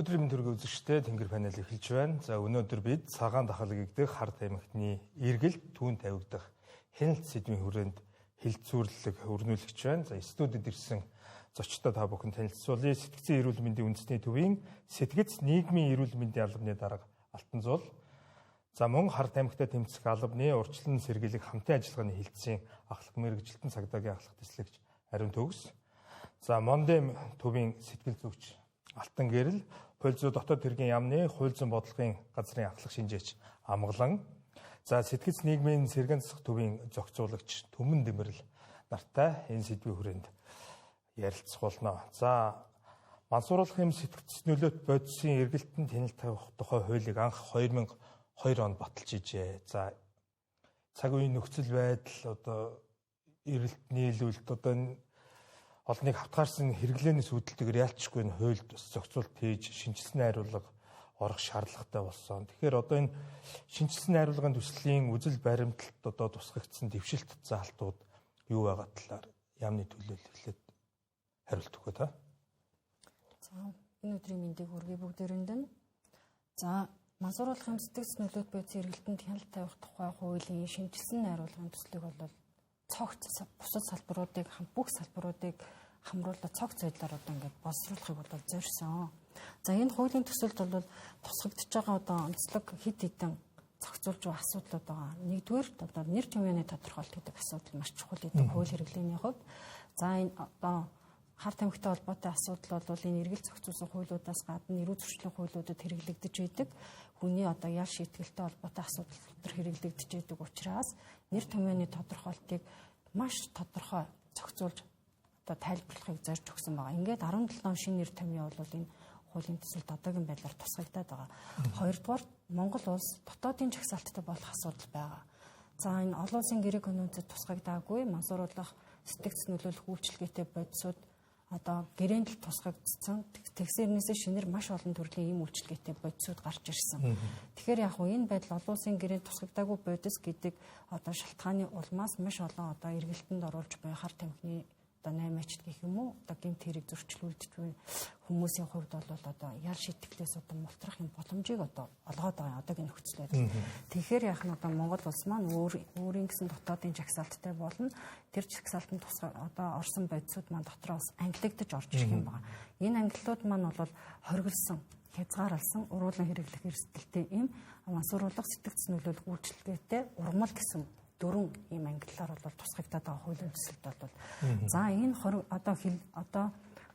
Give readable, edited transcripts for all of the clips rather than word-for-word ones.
Өдрийн төрөг үзэгчтэй Тэнгэр панел эхэлж байна. За өнөөдөр бид цагаан дахалгийгдэх хар тамхины эргэлт түүн тавигдах хяналт сэдвийн хүрээнд хилцүүрлэг өрнүүлэгч байна. За студид ирсэн зочдод та бүхэн танилцуулъя. Сэтгцэн эрүүл мэндийн үндэсний төвийн сэтгэц нийгмийн эрүүл мэндийн албаны дарга Алтанзул. За мөн хар тамхитай тэмцэх албаны урьдчилан сэргийлэх хамтын ажиллагааны хилцээний ахлах мэргэжилтэн цагдаагийн ахлах төслөгч Ариун Төгс. За Мондем төвийн сэтгэл зүйч Алтан Гэрэл, хууль зүйн дотоод хэргийн яамны хууль зүйн бодлогын газрын ахлах шинжээч Амгалан. За сэтгэц нийгмийн сэргэнцэх төвийн зохицуулагч Төмөн Дэмэрэл нартай энэ сэдвийн хүрээнд ярилцах болно. За мансууруулах юм сэтгцэс нөлөөт бодисын эргэлтэнд хяналт тавих тухай хуулийг анх 2002 онд баталж ижээ. За цаг үеийн нөхцөл байдал одоо эрэлт нийлүүлэлт одоо олныг хавтгаарсан хэрэглээнээс үүдэлтэйгээр ялчгүй нь хуульд зохицуулт хийж шинжилсэн найруулга орох шаардлагатай болсон. Тэгэхээр одоо энэ шинжилсэн найруулгын төслийн үзэл баримталд одоо тусгагдсан дэвшилт заалтууд юу байгаа талаар яамны төлөөлөлөд хариулт өгөө та. За энэ өдрийн мэндийг хүргэе бүгдээрэнд нь. За мансууруулах юм сэтгцэс нөлөөт бодисын эргэлтэнд хяналт тавих тухай хуулийн шинжилсэн найруулгын төслийг бол цогц бусад салбаруудыг бүх салбаруудыг хамруулаад цогц байдлаар одоо ингээд боловсруулахыг бол зорьсон. За энэ хуулийн төсөлд бол тусгагдж байгаа одоо онцлог хэд хэдэн зохицуулж байгаа асуудлууд байгаа. Нэгдүгээр одоо нэр томьёоны тодорхойлт гэдэг асуудал маш чухал гэдэг хууль хэрэглээний хувьд. За энэ одоо хар тамхитай холбоотой асуудал бол энэ эргэлт зохицуулсан хуулиудаас гадна эрүү зөрчлийн хуулиудад хэрэглэгдэж байдаг. Хүний одоо ял шийтгэлтэй холбоотой асуудал дотор хэрэглэгдэж байдаг учраас нэр томьёоны тодорхойлтыг маш тодорхой зохицуулж одоо тайлбарлахыг зорж өгсөн байгаа. Ингээд 17 шинэ нэр томьёо бол энэ хуулийн төсөлд одоогийн байдлаар тусгагдаад байгаа. Хоёрдугаар Монгол улс дотоодын жагсаалттай болох асуудал байгаа. За энэ олон улсын гэрээ конвенцэд тусгагдаагүй мансууруулах сэтгцэс нөлөөлөх үйлчилгээтэй бодисууд одоо гэрээнд л тусгагдсан. Тэгсэрнээсээ шинээр маш олон төрлийн ийм үйлчилгээтэй бодисууд гарч ирсэн. Тэгэхээр яг энэ байдал олон улсын гэрээнд тусгагдаагүй бодис гэдэг одоо шалтгааны улмаас маш олон одоо эргэлтэнд оруулж буй хар тамхины одоо 8-ачд гэх юм уу одоо гэмт хэрэг зөрчилүүлж буй хүмүүсийн хувьд бол одоо ял шийтгэлээс одоо мултрах юм боломжийг одоо олгоод байгаа одоогийн нөхцөл байдал. Тэгэхээр яг нь одоо Монгол улс маань өөрийн гэсэн дотоодын жагсаалттай болно. Тэр жагсаалтанд одоо орсон бодисууд маань дотроос ангилагдаж орж ирэх юм байна. Энэ ангиллууд маань бол хоригдсон, хязгаарлалсан, уруулан хэрэглэх эрсдэлтэй им мансууруулах сэтгцэс нөлөөлөх үйлчилгээтэй ургамал гэсэн 4 ийм ангиллаар бол тусгагдаад байгаа хуулийн төсөлд бол за энэ одоо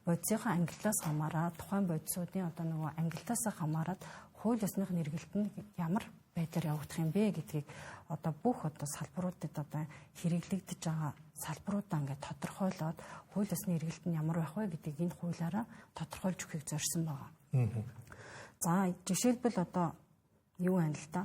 бодисынхаа ангиллаас хамаараад тухайн бодисуудын одоо нөгөө ангиллаас хамаараад хууль ёсных нэргэлтэнд ямар байдлаар явагдах юм бэ гэдгийг одоо бүх одоо салбаруудад одоо хэрэглэгдэж байгаа салбаруудаа ингээд тодорхойлоод хууль ёсны эргэлтэн ямар байх вэ гэдгийг энэ хуулиараа тодорхойлж өгөхийг зорьсон байгаа. За жишээлбэл одоо юу байна л да?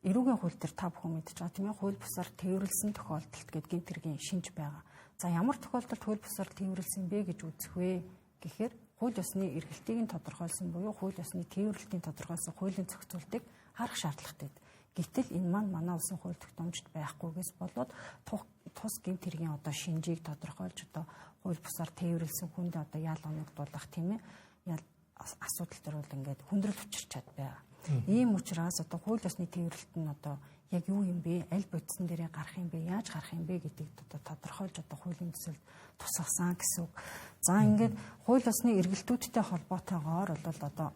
Эрүүгийн хууль дээр та бүхэн мэдж байгаа тийм ээ хууль бусаар тээвэрлсэн тохиолдолд гэдгийн тэргийн шинж байгаа. За ямар тохиолдолд хууль бусаар тээвэрлсэн бэ гэж үзэх вэ гэхээр хууль ёсны эргэлтийг нь тодорхойлсон буюу хууль ёсны тээвэрлэлтийн тодорхойлсон хуулийн зохицуултыг харах шаардлагатай. Гэтэл энэ маань манай улсын хууль тогтоомжид байхгүйгээс болоод тус гэмт хэргийн одоо шинжийг тодорхойлж одоо хууль бусаар тээвэрлсэн хүнд одоо ял оногдуулах тийм ээ асуудал төр бол ингээд хүндрэл учирчаад байгаа. Ийм учраас одоо хууль ёсны тээвэрлэлт нь одоо яг юу юм бэ? Аль бодисон дээрээ гарах юм бэ? Яаж гарах юм бэ гэдгийг одоо тодорхойлж одоо хуулийн төсөлд тусгасан гэсэн үг. За ингээд хууль ёсны эргэлтүүдтэй холбоотойгоор бол одоо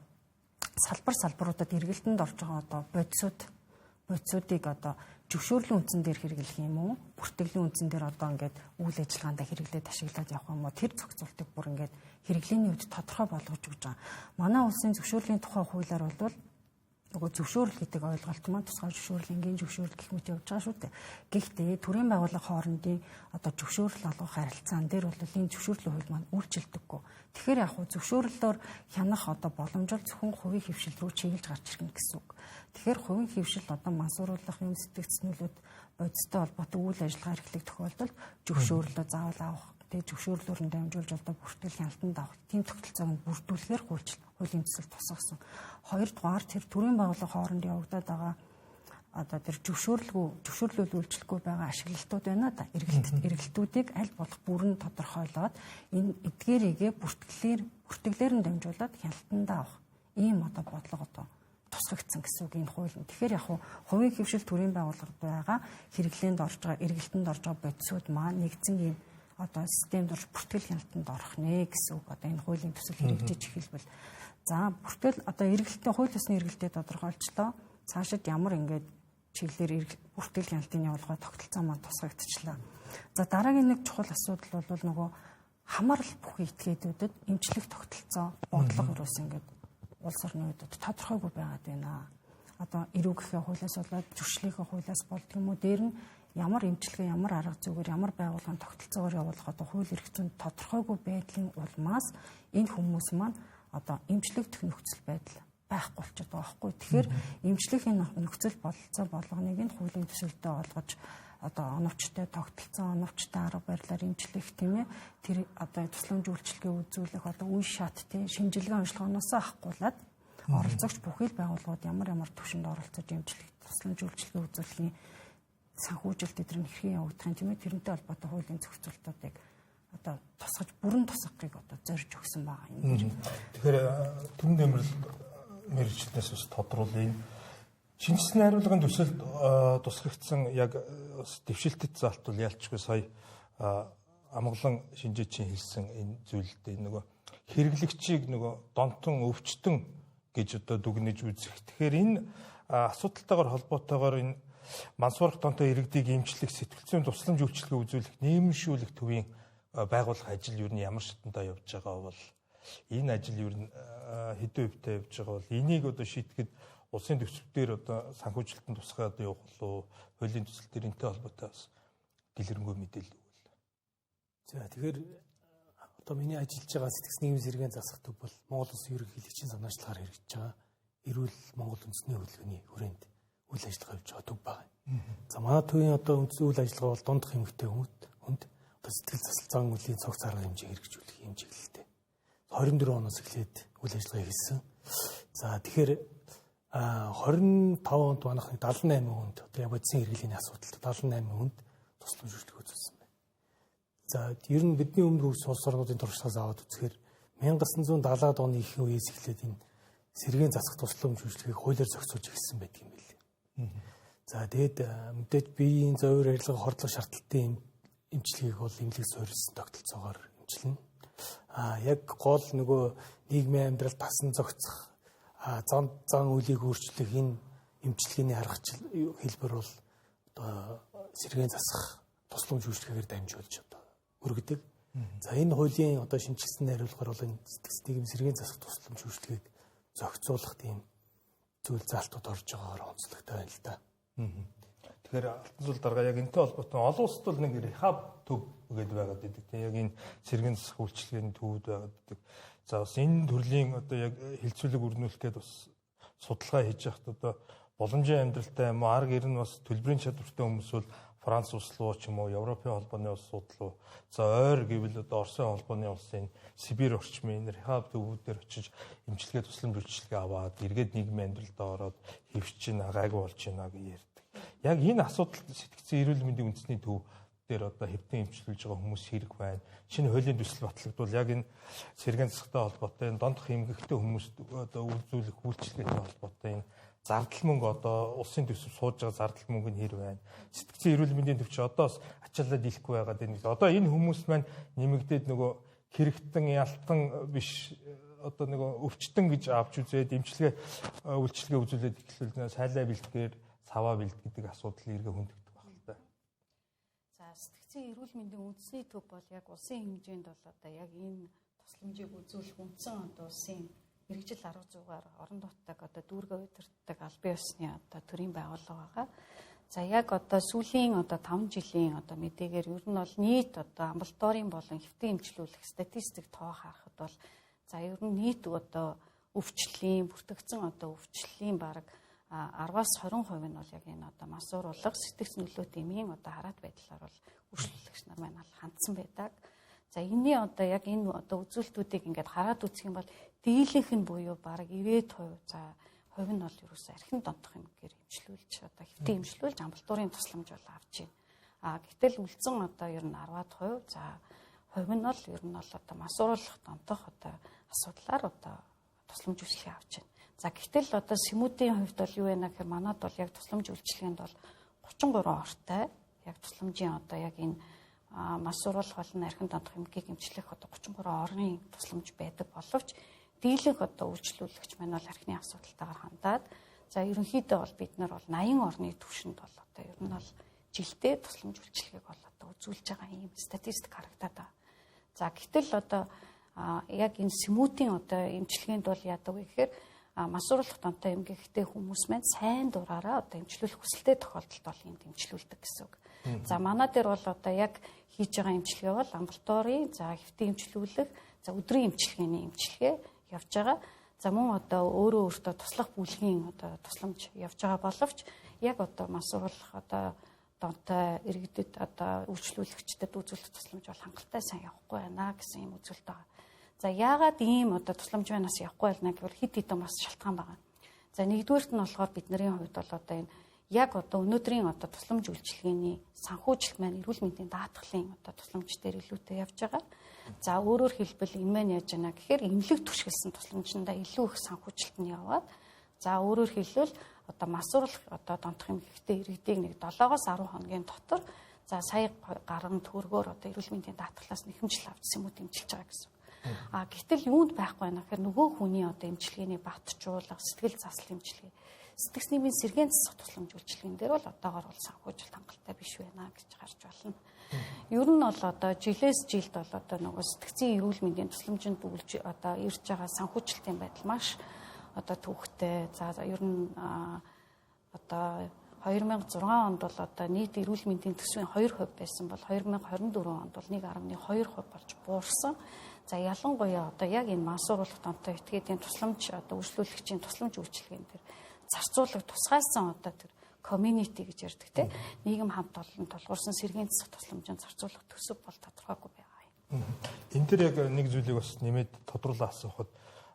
салбаруудад эргэлтэнд орж байгаа одоо бодисуудыг одоо зөвшөөрлийн үндсэн дээр хэрэглэх юм уу? Бүртгэлийн үндсэн дээр одоо ингээд үйл ажиллагаанд хэрэглээд ашиглаад явах юм уу? Тэр зохицуултыг бүр ингээд хэрэглээний үед тодорхой болгож өгч байгаа. Манай улсын зөвшөөрлийн тухай хуулиар бол нөгөө зөвшөөрөл гэдэг ойлголт маань тусгай зөвшөөрөл, энгийн зөвшөөрөл гэх мэт явж байгаа шүү дээ. Гэхдээ төрийн байгууллага хоорондын одоо зөвшөөрөл олгох харилцаан дээр бол энэ зөвшөөрлийн хууль маань үйлчилдэггүй. Тэгэхээр яг хуу зөвшөөрлөөр хянах одоо боломжтой зөвхөн хувийн хэвшил рүү чиглэж гарч ирнэ гэсэн үг. Тэгэхээр хувийн хэвшил одоо мансууруулах юм сэтгцэс нөлөөт бодистой холбоотой үйл ажиллагаа эрхлэх тохиолдолд зөвшөөрлөө заавал авах тэг зөвшөөрлөөр нь дамжуулж одоо бүртгэл хяналтанд авах тийм тогтолцоог бүрдүүлэхээр хуулийн төсөл тусгасан. Хоёрдугаар тэр төрийн байгууллага хооронд явагдаад байгаа одоо тэр зөвшөөрлөл үйлчлэхгүй байгаа ашиглалтууд байна да. Эргэлтүүдийг аль болох бүрэн тодорхойлоод энэ эдгээрийгээ бүртгэлээр нь дамжуулаад хяналтанд авах. ийм одоо бодлого одоо тусгагдсан гэсэн үг энэ хууль. Тэгэхээр яг хувийн хөвшил төрийн байгууллагад байгаа хэрэглээнд орж байгаа, эргэлтэнд орж байгаа бодисууд маань нэгдсэн ийм одоо системд орж бүртгэл хяналтанд орох нэ гэсэн үг. Одоо энэ хуулийн төсөл хэрэгжиж эхэлбэл за бүртгэл одоо эргэлтийн хууль ёсны эргэлтээ тодорхойлчлоо. Цаашид ямар ингээд чиглэлээр бүртгэл хяналтын явуулгын тогтолцоо маань тусгагдчихлаа. За дараагийн нэг чухал асуудал бол нөгөө хамаарал бүхий этгээдүүдэд эмчлэх тогтолцоо бодлого юус ингээд улс орны үедэд тодорхойгүй байгаад байна. Одоо эрүүгийн хуулиас болоод зөрчлийн хуулиас болдго юм уу дээр нь ямар эмчилгээ, ямар арга зүгээр, ямар байгууллагын тогтолцоогоор явуулах одоо хууль эрх зүйн тодорхойгүй байдлын улмаас энэ хүмүүс маань одоо эмчлэгдэх нөхцөл байдал байхгүй болчиход байгаа байхгүй. Тэгэхээр эмчлийн нөхцөл бололцоо болгоныг нь хуулийн төсөлдөө олгож одоо оновчтой тогтолцоо, оновчтой арга барилаар эмчлэх тийм ээ тэр одоо тусламж үйлчилгээ үзүүлэх одоо үе шат тийм шинжилгээ онцлогоноос ахгуулад оролцогч бүхэл байгууллагууд ямар төвшөнд оролцож эмчлэх тусламж үйлчилгээ үзүүлэхний санхүүжилт эдгээр нь хэрхэн явагдах юм тийм ээ тэрнтэй холбоотой хуулийн зохицуултуудыг одоо тусгаж бүрэн тусгахыг одоо зорж өгсөн байгаа юм. Тэгэхээр түн нэмрэл мэрэгчлэнээс бас тодруулъя. Шинжлэх найруулгын төсөлд тусгагдсан яг дэвшилтэд залт бол ялчгүй сая амгалан шинжээчийн хэлсэн энэ зүйлдээ нөгөө хэрэглэгчийг нөгөө донтон өвчтөн гэж одоо дүгнэж үзэх. Тэгэхээр энэ асуудалтайгаар холбоотойгоор энэ мансуурах донтой иргэдийг эмчлэх, сэтгүүлцийн тусламж үйлчилгээ үзүүлэх, нэмшүүлэх төвийн байгуулах ажил юу нь ямар шатндаа явж байгаа бол энэ ажил юу нь хэдэн хувьтай явж байгаа бол энийг одоо шийдэхэд улсын төвчдөр одоо санхүүжилтанд тусгаад явах болов хуулийн төсөл дээр энэтэй холбоотой бас дэлгэрэнгүй мэдээлэл өгвөл. За тэгэхээр одоо миний ажиллаж байгаа сэтгц нийгмийн сэргээн засах төв бол Монгол Улсын ерөнхийлөгчийн санаачлагаар хэрэгжиж байгаа эрүүл Монгол үндэсний хөдөлгөөний хүрээнд үйл ажиллагаа явуулж байгаа төв байна. За манай төвийн одоо үйл ажиллагаа бол дундх эмэгтэй хүнд одоо сэтгэл засалцаан үеийн цогц арга хэмжээ хэрэгжүүлэх юм чиглэлтэй. 24 оноос эхлээд үйл ажиллагаа хийсэн. За тэгэхээр 25 онд манайх 78 хүнд одоо яг бодисын хэрэглээний асуудалд 78 хүнд тусламж үйлчлэг үзүүлсэн байна. За ер нь бидний өмнөх улс орнуудын туршлагаас аваад үзэхээр 1970-аад оны ихэнх үеэс эхлээд энэ сэргээн засах тусламж үйлчлэгийг хуулиар зохицуулж эхэлсэн байдаг юм билээ. За тэгээд мэдээж биеийн зовир арилга хордлох шаардлагатай эмчилгээг бол эмнэлэг суурилсан тогтолцоогоор эмчилнэ. Яг гол нөгөө нийгмийн амьдрал тасан зохицох зан үлийг өөрчлөх энэ эмчилгээний аргачлал хэлбэр бол одоо сэргээн засах тусламж үйлчлэгээр дамжуулж одоо өргөдөг. За энэ хуулийн одоо шинжилсэн найруулгаар бол энэ сэтгц нийгмийн сэргээн засах тусламж үйлчлэгийг зохицуулах тийм зүйл залтууд орж байгаагаар онцлогтой байна л да. Тэгэхээр алтан зүйл дарга яг энэтэй холбоотой олон улсад бол нэг рехаб төв гэдэг байгаад байдаг. Тэгээ яг энэ сэргээн засах үйлчлэгээний төвүүд байгаад байдаг. За бас энэ төрлийн одоо яг хилцүүлэг өрнүүлэх гээд бас судалгаа хийж яхад одоо боломжийн амьдралтай юм уу арга ирнэ бас төлбөрийн чадвартай хүмүүс бол Франц улс руу ч юм уу Европын холбооны улсууд руу за ойр гэвэл одоо Оросын холбооны улсын Сибирь орчмын рехаб төвүүдээр очиж эмчилгээ тусламж үйлчилгээ аваад эргээд нийгмийн амьдралд ороод хэвчин гайгүй болж байна гэж ярьдаг. Яг энэ асуудал сэтгцэн эрүүл мэндийн үндэсний төв дээр одоо хэвтэн эмчилүүлж байгаа хүмүүс хэрэг байна. Шинэ хуулийн төсөл батлагдвал яг энэ сэргээн засахтай холбоотой энэ дондох эмгэгтэй хүмүүс одоо үзүүлэх үйлчилгээтэй холбоотой энэ зардал мөнгө одоо улсын төсөв сууж байгаа зардал мөнгө нь хэр байна. Сэтгцэн эрүүл мэндийн төвч одоо бас ачаалаад дийлэхгүй байгаад байна. Одоо энэ хүмүүс маань нэмэгдээд нөгөө хэрэгтэн ялтан биш одоо нөгөө өвчтөн гэж авч үзээд эмчилгээ үйлчилгээ үзүүлээд эхлүүл сайлаа бэлтгэхээр цаваа бэлт гэдэг асуудал эргээ хөндөгдөх байх л та. За сэтгцэн эрүүл мэндийн үндэсний төв бол яг улсын хэмжээнд бол одоо яг энэ тусламжийг үзүүлэх үндсэн одоо улсын мэргэжил арга зүйгээр орон нутаг одоо дүүргээ удирддаг аль бие усны одоо төрийн байгууллага байгаа. За яг одоо сүүлийн одоо 5 жилийн одоо мэдээгээр ер нь бол нийт одоо амбулаторийн болон хэвтэн эмчилүүлэх статистик тоо харахад бол за ер нь нийт одоо өвчлөлийн бүртгэгдсэн одоо өвчлөлийн бараг 10-аас 20% нь бол яг энэ одоо масууруулга сэтгц нөлөөт эмийн одоо хараат байдлаар бол үйлчлүүлэгч нар маань хандсан байдаг. За энэний одоо яг энэ одоо үзүүлэлтүүдийг ингээд хараад үзэх юм бол дийлэнх нь буюу бараг 90% за хувь нь бол ерөөсөө архин донтох юм гээр эмчилүүлж одоо хэвтэн эмчилүүлж амбулаторийн тусламж бол авч байна. Гэтэл үлдсэн одоо ер нь 10% за хувь нь бол ер нь бол одоо масууруулах донтох одоо асуудлаар одоо тусламж үйлчлэгээ авч байна. За гэтэл одоо Сэмүүдийн хувьд бол юу вэ гэхээр манад бол яг тусламж үйлчлэгээнд бол 33 ортой. Яг тусламжийн одоо яг энэ мас сурвалж болон архин дондох эмгээг эмчлэх одоо 33 орны тусламж байдаг боловч дийлэнх одоо үйлчлүүлэгч маань бол архины асуудалтайгаар хандаад за ерөнхийдөө бол бид нар бол 80 орны түвшинд бол одоо ер нь бол жилдээ тусламж үйлчлэгээг бол одоо үзүүлж байгаа юм статистик харагдаад байна. За гэтэл одоо яг энэ Сэмүүдийн одоо эмчилгээнд бол яадаг вэ гэхээр мас сурвалж донтой эмгэгтэй хүмүүс маань сайн дураараа одоо эмчлүүлэх хүсэлтэй тохиолдолд бол энд эмчлүүлдэг гэсэн үг. За манай дээр бол одоо яг хийж байгаа эмчилгээ бол амбулаторийн за хэвтийн эмчлүүлэх за өдрийн эмчилгээний эмчилгээ явж байгаа. За мөн одоо өөртөө туслах бүлгийн одоо тусламж явж байгаа боловч яг одоо мас сурвалж одоо донтой иргэдэд одоо үйлчлүүлэгчдэд үзүүлэх тусламж бол хангалттай сайн явахгүй байна гэсэн юм үзүүлэлт байгаа. За яагаад ийм одоо тусламж байнаас явахгүй байна гэвэл хэд хэдэн бас шалтгаан байгаа. За нэгдүгээрт нь болохоор бидний хувьд бол одоо энэ яг одоо өнөөдрийн одоо тусламж үйлчилгээний санхүүжилт маань эрүүл мэндийн даатгалын одоо тусламж дээр илүүтэй явж байгаа. За өөрөөр хэлбэл энэ маань яаж байна гэхээр эмнэлэг түшгэлсэн тусламжнда илүү их санхүүжилт нь яваад за өөрөөр хэлбэл одоо мас сурвалж одоо донтох эмгэгтэй иргэдийг нэг 7-оос 10 хоногийн дотор за сая гаруй төгрөгөөр одоо эрүүл мэндийн даатгалаас нэхэмжил авч Сэмүүд эмчилж байгаа гэсэн. Гэтэл юунд байхгүй байна гэхээр нөгөө хүний одоо эмчилгээний батжуулга, сэтгэл заслын эмчилгээ, сэтгц нийгмийн сэргээн засах тусламж үйлчилгээнд дээр бол одоогоор бол санхүүжилт хангалттай биш байна гэж гарч байна. Ер нь бол одоо жилээс жилд бол одоо нөгөө сэтгцийн эрүүл мэндийн тусламжинд бүгэлж одоо ирж байгаа санхүүжилтийн байдал маш одоо төвхтэй. За ер нь одоо 2006 онд бол одоо нийт эрүүл мэндийн төсвийн 2% байсан бол 2024 онд бол 1.2% болж буурсан. За ялангуяа одоо яг энэ мас сурвалж донтой этгээдийн тусламж одоо үйлчлүүлэгчийн тусламж үйлчилгээнд тэр зарцуулах тусгайсан одоо тэр community гэж ярьдаг те нийгэм хамт олон тулгуурсан сэргээн засах тусламжийн зарцуулах төсөв бол тодорхойгүй байгаа юм. Энэ төр яг нэг зүйлийг бас нэмээд тодруулаад асуухад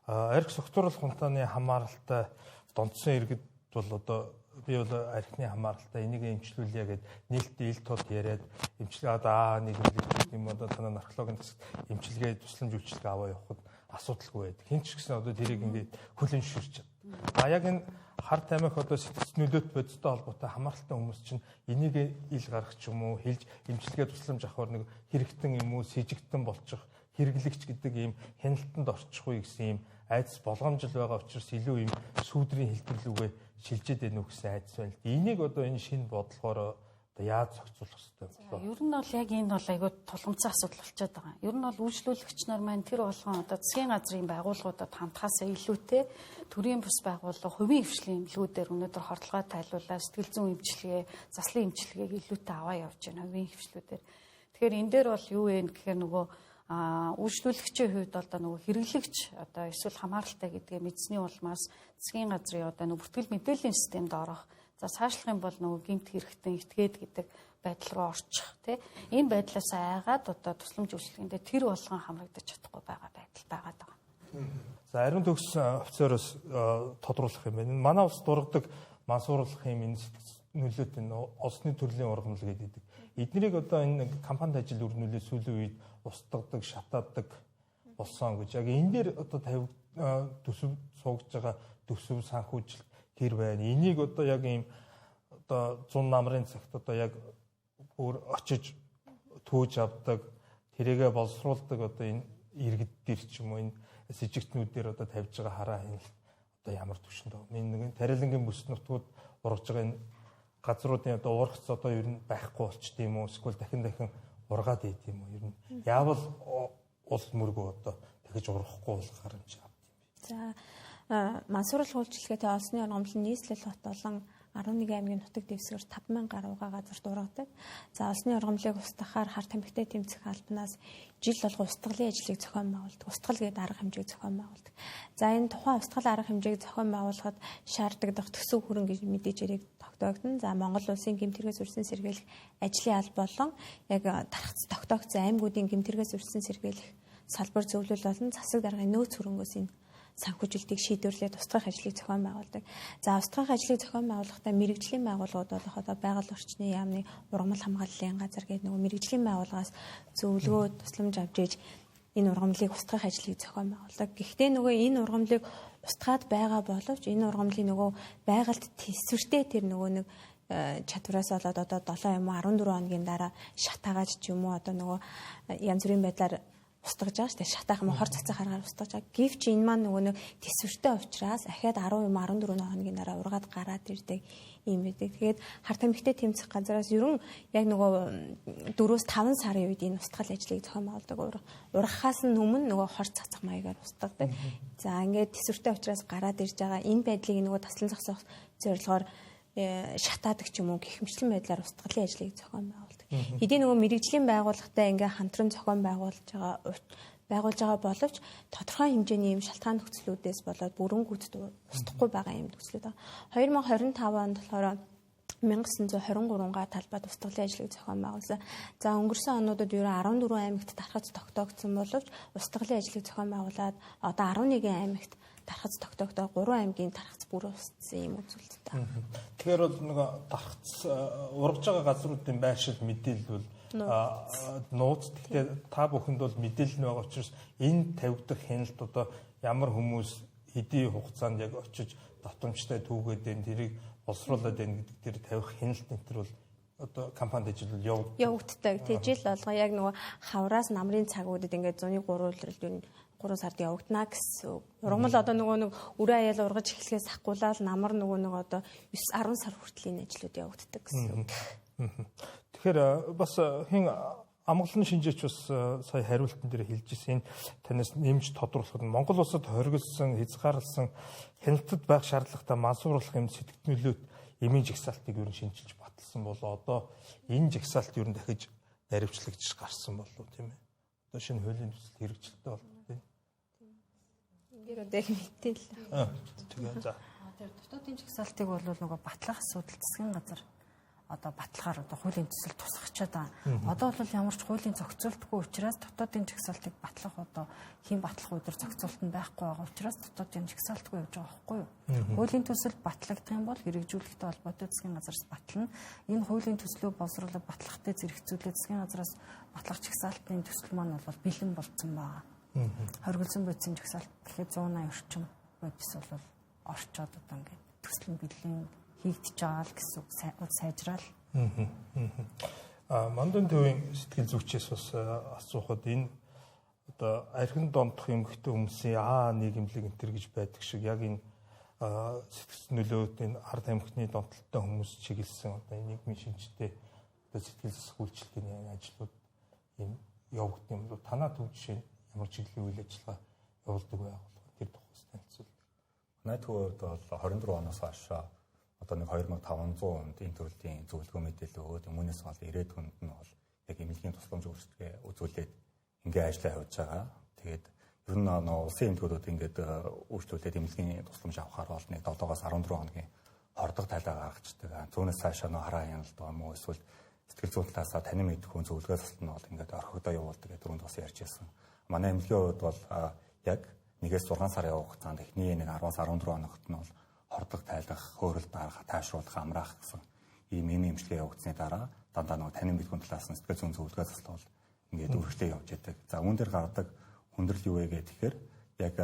арх согтууруулах хунтааны хамааралтай донцсон иргэд бол одоо би бол архины хамааралтай энийг эмчлүүлье гэд нээлттэй ил тод яриад эмчилгээ нэг юм одоо танай наркологийн засагт эмчилгээ тусламж үйлчилгээ аваа явахад асуудалгүй байдаг. Хин ч гэсэн одоо тэрийг ингээд хүлэн шүрч чад. Яг энэ хар тамхи одоо сэтгц нөлөөт бодистой холбоотой хамааралтай хүмүүс чинь энийг ил гаргах ч юм уу хэлж эмчилгээ тусламж авахар нэг хэрэгтэн юм уу сэжигтэн болчих хэрэглэгч гэдэг ийм хяналтанд орчихгүй гэсэн ийм айдас болгоомжл байгаа учраас илүү ийм сүүдрийн хэлбэрлүүгээ шилжээд байна уу гэсэн айдас байна. Энийг одоо энэ шинэ бодлогоор одоо яаж зохицуулах хэрэгтэй болов? Ер нь бол яг энэ бол айгүй тулгымцсан асуудал болчиход байгаа. Ер нь бол үйлчлүүлэгч нар маань тэр болгон одоо засгийн газрын байгууллагуудад хамтахаасаа илүүтэй төрийн бус байгууллага хувийн хвшлийн эмнэлгүүдээр өнөөдөр хордлогоо тайлуулаад сэтгэл зүйн эмчилгээ, заслын эмчилгээг илүүтэй аваа явж байна хувийн хвшлүүдээр. Тэгэхээр энэ дээр бол юу вэ гэхээр нөгөө үйлчлүүлэгчийн хувьд одоо нөгөө хэрэглэгч одоо эсвэл хамааралтай гэдгээ мэдсэний улмаас засгийн газрын одоо нөгөө бүртгэл мэдээллийн системд орох за цаашлах юм бол нөгөө гэмт хэрэгтэн этгээд гэдэг байдал руу орчих тий энэ байдлаас айгаад одоо тусламж үйлчлэгэндээ тэр болгон хамрагдаж чадахгүй байгаа байдал байгаад байгаа. За ариун төгс офицероос тодруулах юм байна. Манай улс дургадаг мас сурвалж юм энэ нөлөөт энэ олсны төрлийн ургамал гэдэг. Эднийг одоо энэ компанид ажил өрнүүлээ сүүлийн үед устгадаг, шатаадаг болсон гэж. Яг энэ дээр одоо төсөв суугж байгаа төсөв санхүүжилт тэр байна. Энийг одоо яг ийм одоо 100 намрын цагт одоо яг өөр очиж төөж авдаг, тэрийгэ боловсруулдаг одоо энэ иргэддэр ч юм уу энэ сэжигтнүүдээр одоо тавьж байгаа хараа хяналт одоо ямар түвшинд байна. Энэ нэг тарилангийн бүс нутгууд ургаж байгаа энэ газруудын одоо ургац одоо ер нь байхгүй болчт юм уу? Эсвэл дахин ургаад ийд юм уу? Ер нь яавал улс мөргөө одоо дахиж ургахгүй болох харамж авд юм бэ? За мас сурвалж үйлчилгээтэй олсны ургамал нь нийслэл хот болон 11 аймгийн нутаг дэвсгэр 5000 гаруй газарт ургадаг. За олсны ургамлыг устгахаар хар тамхитай тэмцэх албанаас жил болго устгалын ажлыг зохион байгуулдаг. Устгал гэдэг арга хэмжээг зохион байгуулдаг. За энэ тухайн устгал арга хэмжээг зохион байгуулахад шаардлагадах төсөв хөрөнгө гэж мэдээж яриг тогтоогдсон. За Монгол улсын гэмтэргээс үрсэн сэргийлэх ажлын алба болон яг тархац тогтоогдсон аймагуудын гэмтэргээс үрсэн сэргийлэх салбар зөвлөл болон засаг даргын нөөц хөрөнгөөс энэ санхүүжилтийг шийдвэрлээд устгах ажлыг зохион байгуулдаг. За устгах ажлыг зохион байгуулахдаа мэрэгжлийн байгууллагууд болох одоо байгаль орчны яамны ургамал хамгааллын газар гэдэг нөгөө мэрэгжлийн байгууллагаас зөвлөгөө тусламж авч иж энэ ургамлыг устгах ажлыг зохион байгуулдаг. Гэхдээ нөгөө энэ ургамлыг устгаад байгаа боловч энэ ургамлын нөгөө байгальд тэсвэртэй тэр нөгөө нэг чадвараас болоод одоо 7 юм уу 14 хоногийн дараа шатаагааж ч юм уу одоо нөгөө янз бүрийн байдлаар устгаж байгаа шүү дээ. Шатаах юм хор цацах аргаар устгаж байгаа. Гэвч энэ маань нөгөө нэг тэсвэртэй учраас ахаад 10 юм 14 хоногийн дараа ургаад гараад ирдэг юм байдаг. Тэгээд харт эмхтэй тэмцэх газраас ерөн яг нөгөө 4-5 сарын үед энэ устгал ажлыг зохион байгуулдаг. Ургахаас өмнө нөгөө хор цацах маягаар устгадаг. За ингээд тэсвэртэй учраас гараад ирж байгаа энэ байдлыг нөгөө таслан зогсоох зорилгоор шатаадаг ч юм уу гихмчлэн байдлаар устгалын ажлыг зохион байгуулдаг. Хэдий нөгөө мэрэгжлийн байгууллагатай ингээ хамтран зохион байгуулж байгаа боловч тодорхой хэмжээний юм шалтгаан нөхцлүүдээс болоод бүрэнгүүт устгахгүй байгаа юм нөхцлүүд байна. 2025 онд болохоор 1923 талбайд устгалын ажлыг зохион байгуулсан. За өнгөрсөн онуудад ер нь 14 аймагт тархац тогтоогдсон боловч устгалын ажлыг зохион байгуулад одоо 11 аймагт тархац тогтоогдоо 3 аймгийн тархац бүр устсан юм үзүүлэлт та. Тэгэхээр бол нөгөө тархац ургаж байгаа газруудын байршил мэдээлэл бол нууц. Тэгэхээр та бүхэнд бол мэдээлэл нь байгаа учраас энэ тавигдах хяналт одоо ямар хүмүүс хэдийн хугацаанд яг очиж давтамжтай түүгээд байна, тэрийг боловсруулад байна гэдэг тэр тавих хяналт энэ төр бол одоо компанид ажил явагддаг. Тэжил болгоо яг нөгөө хавраас намрын цагуудад ингээд 103 3 сард явагдана гэсэн. Ургамал одоо нөгөө нэг өрөө аяал ургаж эхлэхээс ахгуулаад намар нөгөө нэг одоо 9-10 сар хүртлийн ажлууд явагддаг гэсэн. Тэгэхээр бас хин амгалан шинжээч бас сая хариултан дээр хэлж ирсэн танаас нэмж тодруулахад Монгол улсад хоригдсан, хязгаарласан хяналтад байх шаардлагатай мансууруулах юм сэтгэгднөлөөт эмийн жагсаалтыг ер нь шинжилж баталсан болоо одоо энэ жагсаалт ер нь дахиж наривчлагдж гарсан болов тийм ээ. Одоо шинэ хуулийн төсөл хэрэгжилттэй бол Гэр өдөө мэдээлэл. Тэгээ за. Тэр дотоодын жагсаалтыг бол нөгөө батлах асуудал засгийн газар одоо батлахаар одоо хуулийн төсөл тусгачаад байгаа. Одоо бол ямар ч хуулийн зохицуултгүй учраас дотоодын жагсаалтыг батлах одоо хэн батлах өдөр зохицуулт нь байхгүй байгаа учраас дотоодын жагсаалтгүй явж байгаа байхгүй юу? Хуулийн төсөл батлагдах юм бол хэрэгжүүлэхтэй холбоотой засгийн газараас батлана. Энэ хуулийн төслөө боловсруулах батлахтай зэрэгцүүлээд засгийн газараас батлах жагсаалтын төсөл маань бол бэлэн болцсон байгаа. Хоригдсон бодисын жагсаалт гэхэд 180 орчим бодис бол орчоод одоо ингээд төсөл нь бэлэн хийгдэж байгаа л гэсэн сайжраал. Мандан төвийн сэтгэл зүйчээс бас асуухад энэ одоо архин дондох эмэгтэй хүмүүсийн нийгэмлэг энэ төр гэж байдаг шиг яг энэ сэтгэл нөлөөт энэ ард амьхны донтолтой хүмүүс чиглэсэн одоо нийгмийн шинжтэй одоо сэтгэл засах үйлчлэлийн ажлууд юм явагдсан юм бол танаа төв жишээ ямар чиглэлийн үйл ажиллагаа явуулдаг байх бол тэр тухайс танилцуул. Манай төвд бол 24 оноос хойш одоо нэг 2500 хүнд энэ төрлийн зөвлөгөө мэдээлэл өгөөд өмнөөс бол 90 хүнд нь бол яг эмнэлгийн тусламж үйлчилгээ үзүүлээд ингээ ажиллаа явуулж байгаа. Тэгээд ер нь улсын эмнэлгүүд ингээд үйлчлүүлээд эмнэлгийн тусламж авахаар бол нэг 7-оос 14 хоногийн хордог тайлаа гаргацдаг. Зүүнээс цаашаа хараа хяналт юм уу эсвэл сэтгэл зүйн талаасаа танин мэдэх хүн зөвлөгөө засалт нь бол ингээд орхигдоо явуулдаг гэдэг түрүүнд бас ярьж байсан. Манай эмнэлгийн хувьд бол яг 1-6 сарын явах хугацаанд эхний нэг 10-14 хоногт нь бол хордог тайлах, хөөрөл дарах, тайвшруулах, амраах гэсэн ийм эмчилгээ явагдсны дараа дандаа нөгөө танин мэдэх хүн талаас нь сэтгэл зүйн зөвлөгөө засалт бол ингээд үргэлжлээ явж байдаг. За үүн дээр гардаг хүндрэл юу вэ гэхээр яг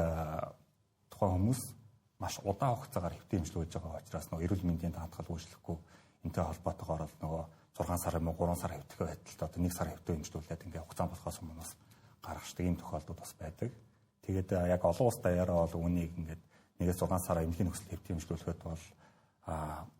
тухайн хүмүүс маш удаан хугацаагаар хэвтэ эмчилүүлж байгаа учраас нөгөө эрүүл мэндийн даатгал үйлчлэхгүй энтэй холбоотойгоор бол нөгөө 6 сар юм уу 3 сар хэвтэх байдалд одоо 1 сар хэвтэ эмчилүүлээд ингээд хугацаа болохоос өмнө гаргашдаг ийм тохиолдол бас байдаг. Тэгээд яг олон улс даяараа бол үнийг ингээд 1-6 сар эмнэлгийн нөхцөл хэвтэ эмчилүүлэхэд бол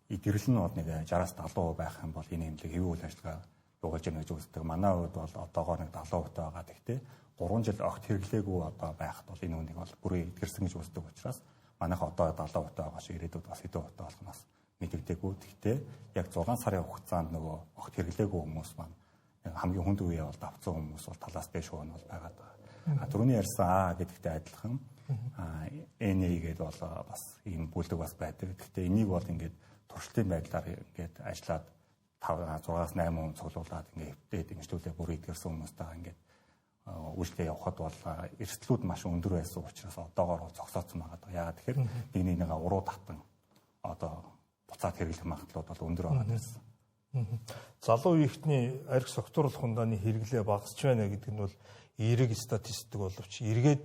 идэрэл нь бол нэг 60-70% байх юм бол энэ эмнэлэг хэвийн үйл ажиллагаа явуулж яах гэж үздэг. Манай хувьд бол одоогоор нэг 70% байгаа. Гэхдээ 3 жил огт хэрэглээгүй одоо байхад бол энэ үнийг бол бүрээ эдгэрсэн гэж үздэг учраас манайх одоо 70% байгаа шиг ирээдүйд бас хэдэн хувьтай болох нь бас мэдэгдээгүй. Гэхдээ яг 6 сарын хугацаанд нөгөө огт хэрэглээгүй хүмүүс маань хамгийн хүнд үеэ бол давцсан хүмүүс бол талаас дэш хөвн бол байгаад байгаа. Түрүүний ярьсан гэдэгтэй адилхан NA гэдэг бол бас ийм бүлэг бас байдаг. Гэхдээ энийг бол ингээд туршилтын байдлаар ингээд ажиллаад 5-6-8 хүн цуглуулад ингээд эмчилүүлээ бүр эдгэрсэн хүмүүстэй ингээд үйлчлээ явахад бол эрсдлүүд маш өндөр байсан учраас одоогоор зогсооцсон байгаа. Яагаад тэгэхээр нэг уруу татан одоо буцаад хэрэглэх магадлалууд бол өндөр байгаа гэсэн. Залуу үеийнхний арх согтууруулах хундааны хэрэглээ багасч байна гэдэг нь бол эерэг статистик боловч эргээд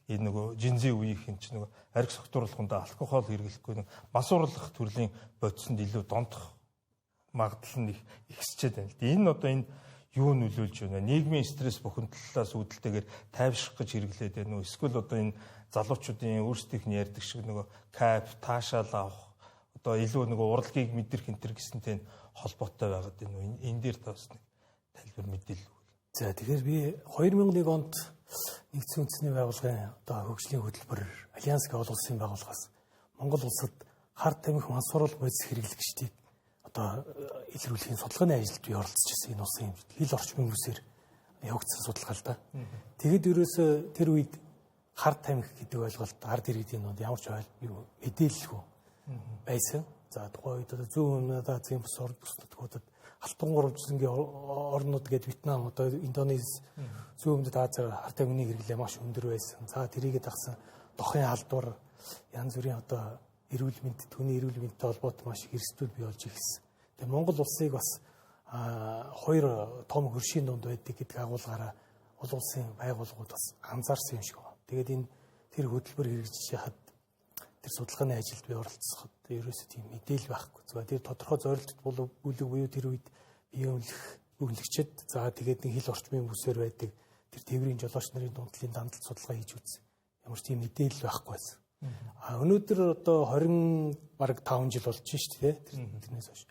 энэ нөгөө жинзээ үеийнхэн чинь нөгөө арх согтууруулахундаа алкогол хэрэглэхгүй нэг масуурлах төрлийн бодисонд илүү дондох магадлал нь ихсчээд байна л дээ. Энэ одоо энэ юу нөлөөлж байна? Нийгмийн стресс бухимдлалаас үүдэлтэйгээр тайвшрах гэж хэрэглээд байна уу? Эсвэл одоо энэ залуучуудын өөрсдийнх нь ярьдаг шиг нөгөө кайф, таашаал авах, одоо илүү нөгөө урлагийг мэдрэх энтер гэсэнтэй холбоотой байгаад байна уу? Энэ дээр тас нэг тайлбар мэдээлэл. За тэгэхээр би 2001 онд нэгдсэн үндэсний байгууллагын одоо хөгжлийн хөтөлбөр Альянс гэх олон улсын байгууллагаас Монгол улсад хар тамхи мансууруулах бодис хэрэглэгчдийг одоо илрүүлэхийн судалгааны ажилд би оролцож байсан энэ улсын хил орчмын хүмүүсээр явагдсан судалгаа л да. Тэгэд ерөөсөө тэр үед хар тамхи гэдэг ойлголт ард иргэдийн донд ямар ч мэдээлэлгүй байсан. За тухайн үед одоо зүүн Азийн бус нутгуудад алтан гуравжлангийн орнууд гээд Вьетнам одоо Индонез зүүн өмнөд Азаар хар тамхины хэрэглээ маш өндөр байсан. За тэрийгээ дагсан дохын халдвар янз бүрийн одоо эрүүл мэнд түүний эрүүл мэндтэй холбоотой маш их эрсдэл бий болж ирсэн. Тэгээ Монгол улсыг бас хоёр том хөршийн дунд байдаг гэдэг агуулгаараа олон улсын байгууллагууд бас анзаарсан юм шиг байна. Тэгээд энэ тэр хөтөлбөр хэрэгжиж яхад тэр судалгааны ажилд би оролцоход ерөөсөө тийм мэдээлэл байхгүй. Зөвхөн тэр тодорхой зорилтод бүлэг буюу тэр үед биеийн үнэлэгчд за тэгээд нэг хил орчмын бүсээр байдаг тэр тээврийн жолооч нарын дундлын дандалт судалгаа хийж үзсэн. Ямар ч тийм мэдээлэл байхгүй байсан. Өнөөдөр одоо 20 бараг 5 жил болж байна шүү дээ. Тэрнээс хойш.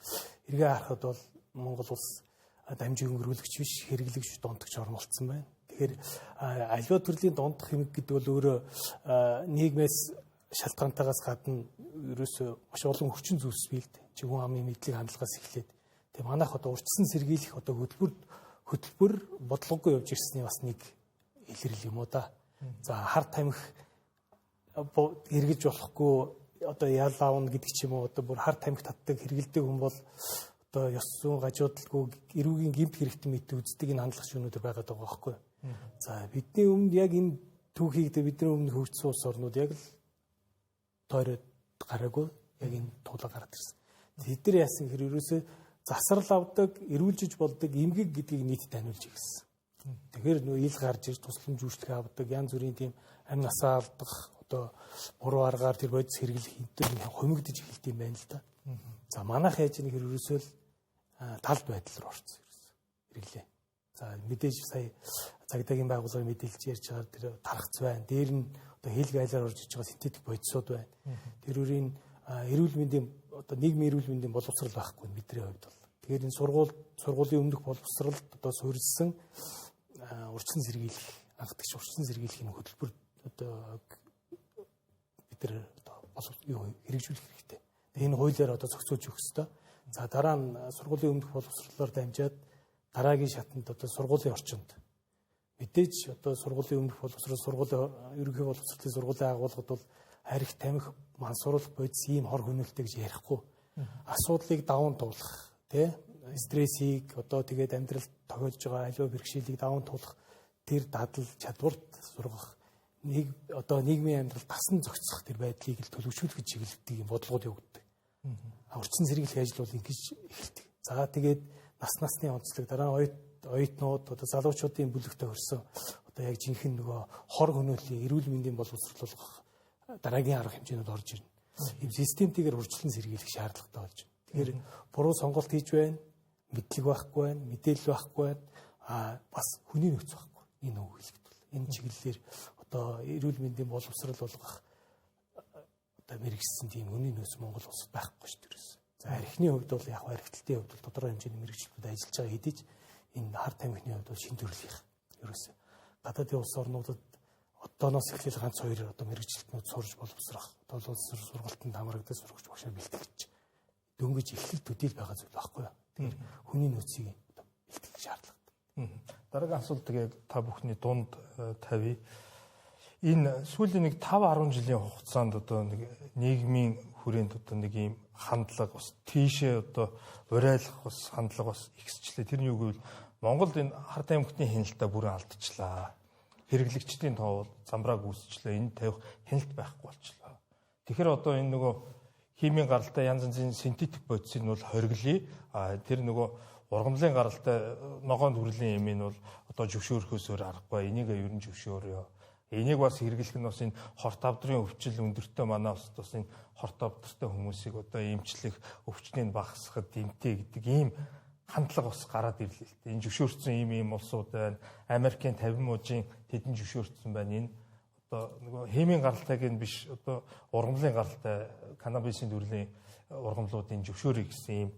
Эргээ харахад бол Монгол улс дамжин хөрвүүлэгч биш, хэрэглэгч дундагч орн болсон байна. Тэгэхээр аливаа төрлийн дундах хэмэг гэдэг бол өөрөө нийгмээс шалтгаантайгаас гадна ерөөсөө маш олон хүчин зүйлс бий л дээ. Чи хүн амын мэдлэг хандлагаас эхлээд тэг манайх одоо урьдчилан сэргийлэх одоо хөтөлбөр бодлогогүй явж ирсний бас нэг илэрэл юм уу да. За хар тамхи хэрэгжилж болохгүй одоо ял аавна гэдэг ч юм уу одоо бүр хар тамхи татдаг хэрэгэлдэг хүн бол одоо ёс зүйн гажуудалгүй эрүүгийн гэмт хэрэгтэн мэт үздэг энэ хандлага шүүнүүдээр байгаад байгаа байхгүй. За бидний өмнө яг энэ түүхийг бидний өмнө хөгжсөн улс орнууд яг л тойроод гараагүй яг энэ тулаа гараад ирсэн. Тэд нар яасан гэхээр ерөөсөө засрал авдаг, эрүүлжиж болдог эмгэг гэдгийг нийт таниулж ирсэн. Тэгэхээр нөө ил гарч ирж тусламж үйлчлэг авдаг, янз бүрийн тийм амь насаа алдах одоо буруу аргаар тэр бодис хэрэглэх хэвээр хумигдж эхэлт юм байна л да. За манайх яаж нэг ерөөсөө л талд байдал руу орсон ерөөсөө хэрэглээ. За мэдээж сая цагдаагийн байгууллагын мэдээлж ярьж байгаа тэр тархац байна. Дээр нь одоо хил гайлаар орж иж байгаа синтетик бодисууд байна. Тэр үрийн эрүүл мэндийн одоо нийгмийн эрүүл мэндийн боловсрал байхгүй бидний хувьд бол. Тэгэхээр энэ сургуулийн өмнөх боловсралд одоо суурилсан урьдчилан сэргийлэх анхдагч урьдчилан сэргийлэхийн хөтөлбөр одоо бид нар одоо хэрэгжүүлэх хэрэгтэй. Энэ хуулиар одоо зохицуулж өгөх ёстой. За дараа нь сургуулийн өмнөх боловсролоор дамжаад дараагийн шатанд одоо сургуулийн орчинд мэдээж одоо сургуулийн өмнөх боловсрол сургуулийн ерөнхий боловсролын сургуулийн агуулгад бол арх тамхи мансууруулах бодис ийм хор хөнөөлтэй гэж ярихгүй. Асуудлыг даван туулах тий стрессийг одоо тэгээд амьдралд тохиолж байгаа аливаа бэрхшээлийг даван туулах тэр дадал чадварт сургах нэг одоо нийгмийн амьдрал тасан зохицох тэр байдлыг л төлөвшүүлэх чиглэлдэг юм бодлогод явагддаг. Урьдчилан сэргийлэх ажил бол ингэж эхэлдэг. За тэгээд насны онцлог дараа оюутнууд одоо залуучуудын бүлэгтээ хөрсөн одоо яг жинхэнэ нөгөө хор хөнөөлийн эрүүл мэндийн боловсрол болгох дараагийн арга хэмжээнүүд орж ирнэ. Ийм системтэйгээр урьдчилан сэргийлэх шаардлагатай болж байна. Тэгэхээр буруу сонголт хийж байна, мэдлэг байхгүй байна, мэдээлэл байхгүй байна, бас хүний нөөц байхгүй. Энэ үг хэлэхэд энэ чиглэлээр одоо эрүүл мэндийн боловсрол болгох одоо мэрэгжсэн тийм хүний нөөц Монгол улсад байхгүй шүү дээ. За архины хувьд бол яг архитектийн хувьд бол тодорхой хэмжээний мэрэгчлүүд ажиллаж байгаа хэдий ч энэ хар тамхины хувьд бол шин төрөлийнх ерөөсөө гадаадын улс орнуудад одооноос эхлээл ганц хоёр одоо мэрэгчлэтнүүд сурж боловсрох одоо улс сургалтанд хамрагдаж сурагч багшаа бэлтгэж дөнгөж эхлэл төдийл байгаа зүйл байхгүй юу. Тэгэхээр хүний нөөцийг бэлтгэх шаардлагатай. Дараагийн асуулт тэгээд та бүхний дунд тавья. Энэ сүүлийн нэг 5-10 жилийн хугацаанд одоо нэг нийгмийн хүрээнд одоо нэг ийм хандлага бас тийшээ одоо урайлах бас хандлага бас ихсчлээ. Тэрний үг бол Монголд энэ хар тамхины хяналтаа бүрэн алдчихлаа. Хэрэглэгчдийн тоо замбрааг үүсчлээ. Энэ тавих хяналт байхгүй болчихлоо. Тэгэхээр одоо энэ нөгөө химийн гаралтай янз янзын синтетик бодисыг нь бол хориглоё. Тэр нөгөө ургамлын гаралтай ногоон төрлийн юм энэ бол одоо зөвшөөрөхөөс өөр аргагүй. Энийг ер нь зөвшөөрөө. Энийг бас хэрэглэх нь бас энэ хорт авдрын өвчл өндөртэй манай бас энэ хорт авдартай хүмүүсийг одоо эмчлэх, өвчнийг багасгахад дэмтэй гэдэг ийм хандлага бас гараад ирлээ л дээ. Энэ зөвшөөрсөн ийм улсууд байна. Америкийн 50 мужийн тэдэн зөвшөөрсөн байна. Энэ одоо нөгөө хэмийн гаралтайг нь биш одоо ургамлын гаралтай канабисын төрлийн ургамлуудын зөвшөөрөе гэсэн ийм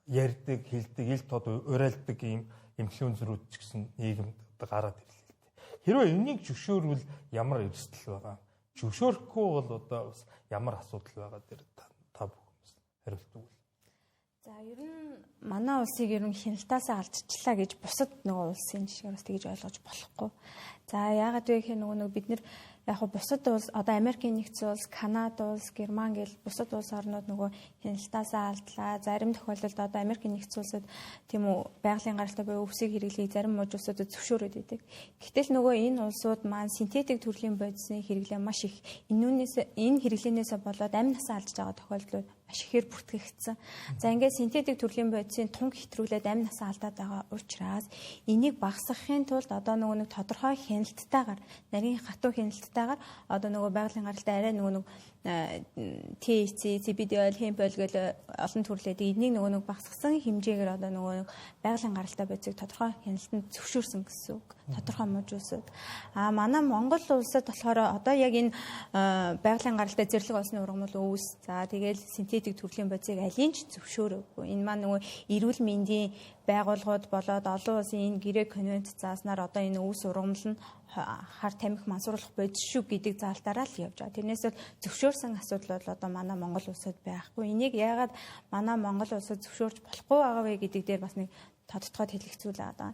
ярьдаг, хэлдэг, ил тод урайлдаг ийм инфлюенсерүүд ч гэсэн нийгэмд одоо гараад ирлээ. Хэрвээ энийг зөвшөөрвөл ямар эрсдэл байгаа? Зөвшөөрөхгүй бол одоо бас ямар асуудал байгаа дээр та бүхэн хариулт өгвөл. За ер нь манай улсыг ер нь хяналтаасаа алдчихлаа гэж бусад нөгөө улсын жишгээр бас тэгж ойлгож болохгүй. За яагаад вэ гэхээр нөгөө бид нэр яг бусад улс одоо Америкийн нэгдсэн улс, Канада улс, Герман гэл бусад улс орнууд нөгөө хяналтаасаа алдлаа. Зарим тохиолдолд одоо Америкийн нэгдсэн улсад тийм үү байгалийн гаралтай буюу өвсийг хэрэглэхийг зарим мужуудад зөвшөөрөөд идэг. Гэтэл нөгөө энэ улсууд маань синтетик төрлийн бодисын хэрэглээ маш их энэ хэрэглэнээс болоод амь насаа алдж байгаа тохиолдлууд маш ихээр бүртгэгдсэн. За ингээд синтетик төрлийн бодисын тунг хэтрүүлээд амь насаа алдаад байгаа учраас энийг багасгахын тулд одоо нөгөө нэг тодорхой хяналтайгаар нарийн хатуу хяналтайгаар одоо нөгөө байгалийн гаралтай арай нөгөө THC, CBD, hemp гэл олон төрлөөд энийг нөгөө нэг багасгасан хэмжээгээр одоо нөгөө байгалийн гаралтай бодисыг тодорхой хяналтанд зөвшөөрсөн гэсэн үг. Тодорхой мужуудад. Манай Монгол улсад болохоор одоо яг энэ байгалийн гаралтай зэрлэг олсны ургамал өвс. За тэгэл синтетик төрлийн бодисыг алийг ч зөвшөөрөөгүй. Энэ маань нөгөө эрүүл мэндийн байгууллагууд болоод олон улсын энэ гэрээ конвент зааснаар одоо энэ өвс ургамал нь хар тамхи мансууруулах бодис шүү гэдэг заалтаараа л явж байгаа. Тэрнээс бол зөвшөөрсөн асуудал бол одоо манай Монгол улсад байхгүй. Энийг яагаад манай Монгол улсад зөвшөөрч болохгүй байгаа вэ гэдэг дээр бас нэг тодтогод хэлэх зүйл байгаа.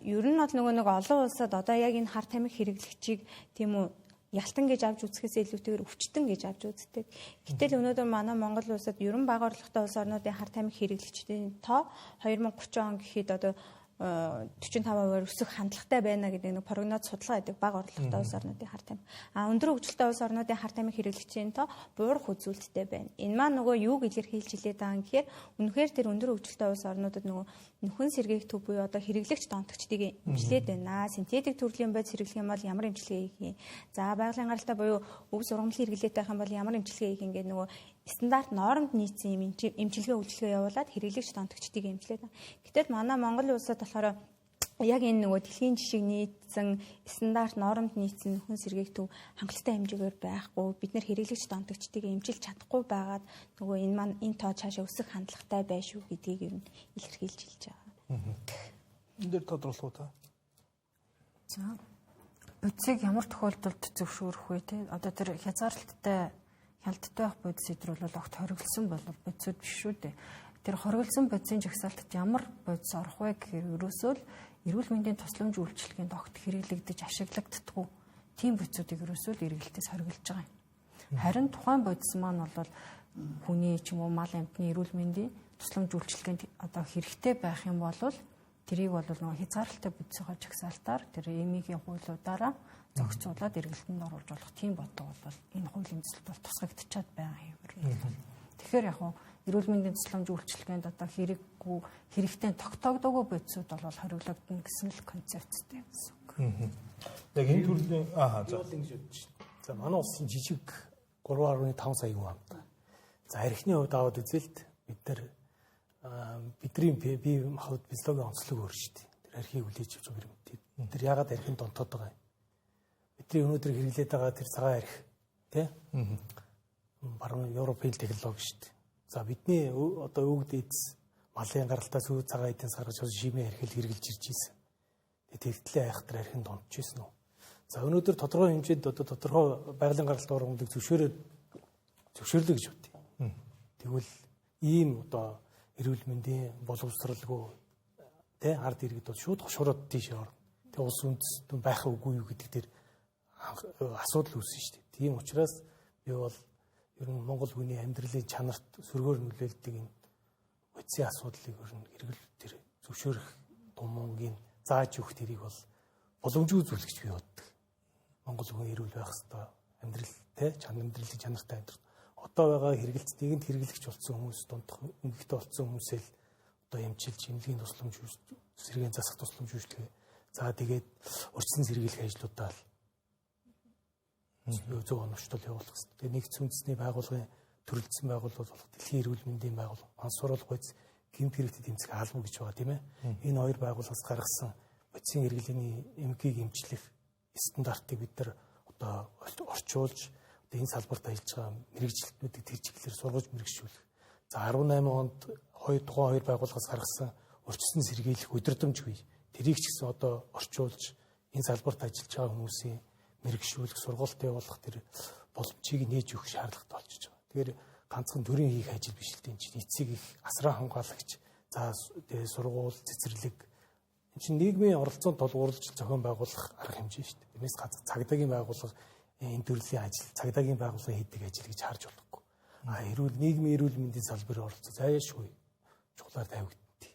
Ер нь бол нөгөө нэг олон улсад одоо яг энэ хар тамхи хэрэглэгчийг тийм үү ялтан гэж авч үзэхээс илүүтэйгээр өвчтөн гэж авч үздэг. Гэтэл өнөөдөр манай Монгол улсад ерөн бага орлоготой улс орнуудын хар тамхи хэрэглэгчдийн тоо 2030 он гэхэд одоо 45% өсөх хандлагатай байна гэдэг нэг прогноз судалгаа гэдэг бага орлоготой улс орнуудын хар тамхи. Өндөр хөгжилтэй улс орнуудын хар тамхи хэрэглэгчийн тоо буурах үзүүлэлттэй байна. Энэ маань нөгөө юуг илэрхийлж хэлээд байгаа юм гэхээр үнэхээр тэр өндөр хөгжилтэй улс орнуудад нөгөө нөхөн сэргээх төв буюу одоо хэрэглэгч донтогчдыг эмчлээд байна. Синтетик төрлийн бодис хэрэглэх юм бол ямар эмчилгээ хийх юм? За байгалийн гаралтай буюу өвс ургамлын хэрэглээтэй байх юм бол ямар эмчилгээ хийх ингээд нөгөө стандарт нормд нийцсэн юм эмчилгээ үйлчилгээ явуулаад хэрэглэгч донтогчдыг эмчлээд байна. Гэтэл манай Монгол улсад болохоор яг энэ нөгөө дэлхийн жишг нийцсэн стандарт нормд нийцсэн нөхөн сэргээх төв хангалттай хэмжээгээр байхгүй. Бид нэр хэрэглэгч донтогчдыг эмчилж чадахгүй байгаад нөгөө энэ маань энэ тоо цаашаа өсөх хандлагатай байх шүү гэдгийг ер нь илэрхийлж хэлж байгаа. Энэ дээр тодруулах уу та? За. Бодисыг ямар тохиолдолд зөвшөөрөх вэ те? Одоо тэр хязгаарлалттай хялттай байх бодис идрүүл бол огт хориглосон бол бодисуд биш шүү дээ. Тэр хориглосон бодисын жагсаалтад ямар бодис орох вэ гэхээр ерөөсөө л эрүүл мэндийн тусламж үйлчилгээнд огт хэрэглэгдэж ашиглагддаггүй тийм бодисуудыг ерөөсөө л эргэлтээс хориглож байгаа юм. Харин тухайн бодис маань бол хүний ч юм уу мал амьтны эрүүл мэндийн тусламж үйлчилгээнд одоо хэрэгтэй байх юм бол тэрийг бол нөгөө хязгаарлалтай бодисоо жагсаалтаар тэр эмигийн хуулиудаараа зохицуулаад эргэлтэнд оруулж болох тийм бодлого бол энэ хуулийн төсөлд бол тусгагдчихад байгаа юм. Тэгэхээр яг нь эрүүл мэндийн тусламж үйлчилгээнд одоо хэрэгтэй тогтоогдоогүй бодисууд бол хориглогдно гэсэн л концепттэй гэсэн үг. Яг энэ төрлийн за ингэж бодож байна. За манай улсын жижиг 3.5 сая хүн амтай. За архины хувьд аваад үзэлт бид нар бидний бие махбод физиологийн онцлог өөр шүү дээ. Тэр архийг хүлээж авч байгаа юм. Тэр яагаад архинд донтоод байгаа юм? Бидний өнөөдөр хэрэглээд байгаа тэр цагаан арх тий? Баруун Европын технологи шүү дээ. За бидний одоо өвөг дээдс малын гаралтаа сүү цагаан эдийн саргаж шимээ архил хэрэгжилж ирж ийсэн. Тэгтлээ айхтар архинд донтож ийсэн үү? За өнөөдөр тодорхой хэмжээнд одоо тодорхой байгалийн гаралтай ургамлыг зөвшөөрлөө гэж бодъё. Тэгвэл ийм одоо эрүүл мэндийн боловсралгүй тий ард иргэд бол шууд хошуураад тийш орно. Тэг улс үндэс байх үгүй юу гэдэг дээр асуудал үүснэ шүү дээ. Тийм учраас би бол ер нь Монгол хүний амьдралын чанарт сөргөөр нөлөөлдөг энэ бодисын асуудлыг ер нь хэрэгэл тэр зөвшөөрөх тумангийн зааж өгөх тэрийг бол боломжгүй зүйл гэж би боддог. Монгол хүн эрүүл байх ёстой. Амьдрал тий амьдралын чанартай амьдрал. Одоо байгаа хэрэгэлц нэгэнд хэрэглэгч болсон хүмүүс дундх өнгөтэй болсон хүмүүсээ л одоо эмчилж эмнэлгийн тусламж сэргээн засах тусламж үйлчлэгээ. За тэгээд урьдчилан сэргийлэх ажлуудаа л зөв оновчтол явуулах хэрэгтэй. Тэгээд нэгдсэн үндэсний байгууллагын төрөлдсөн байгууллагууд болох Дэлхийн эрүүл мэндийн байгууллага, мансууруулах бодис, гэмт хэрэгтэд тэмцэх албан гэж байгаа тийм ээ. Энэ хоёр байгууллагаас гаргасан бодисын хэрэглээний эмгэгийг эмчлэх стандартыг бид нар одоо орчуулж одоо энэ салбарт ажиллаж байгаа мэрэгчлэлтнүүдийг тэр чиглэлээр сургаж мэрэгшүүлэх. За 18 онд тухайн хоёр байгууллагаас гаргасан урьдчилан сэргийлэх өдөртөмж бий. Тэрийг ч гэсэн одоо орчуулж энэ салбарт ажиллаж байгаа хүмүүсийн мэрэгшүүлэх, сургалт явуулах тэр боломжийг нээж өгөх шаардлагатай болчихж байгаа. Тэгэхээр ганцхан төрийн хийх ажил биш л дээ. Эцэг их асраа хамгаалагч, за тэгээ сургууль, цэцэрлэг энэ чинь нийгмийн оролцоонд толгуурлаж зохион байгуулах арга хэмжээ шүү дээ. Тиймээс цагдаагийн байгууллага энэ төрлийн ажил, цагдаагийн байгууллага хийдэг ажил гэж харж болохгүй. Нийгмийн эрүүл мэндийн салбарын оролцоо зайлшгүй чухлаар тавигдтыг.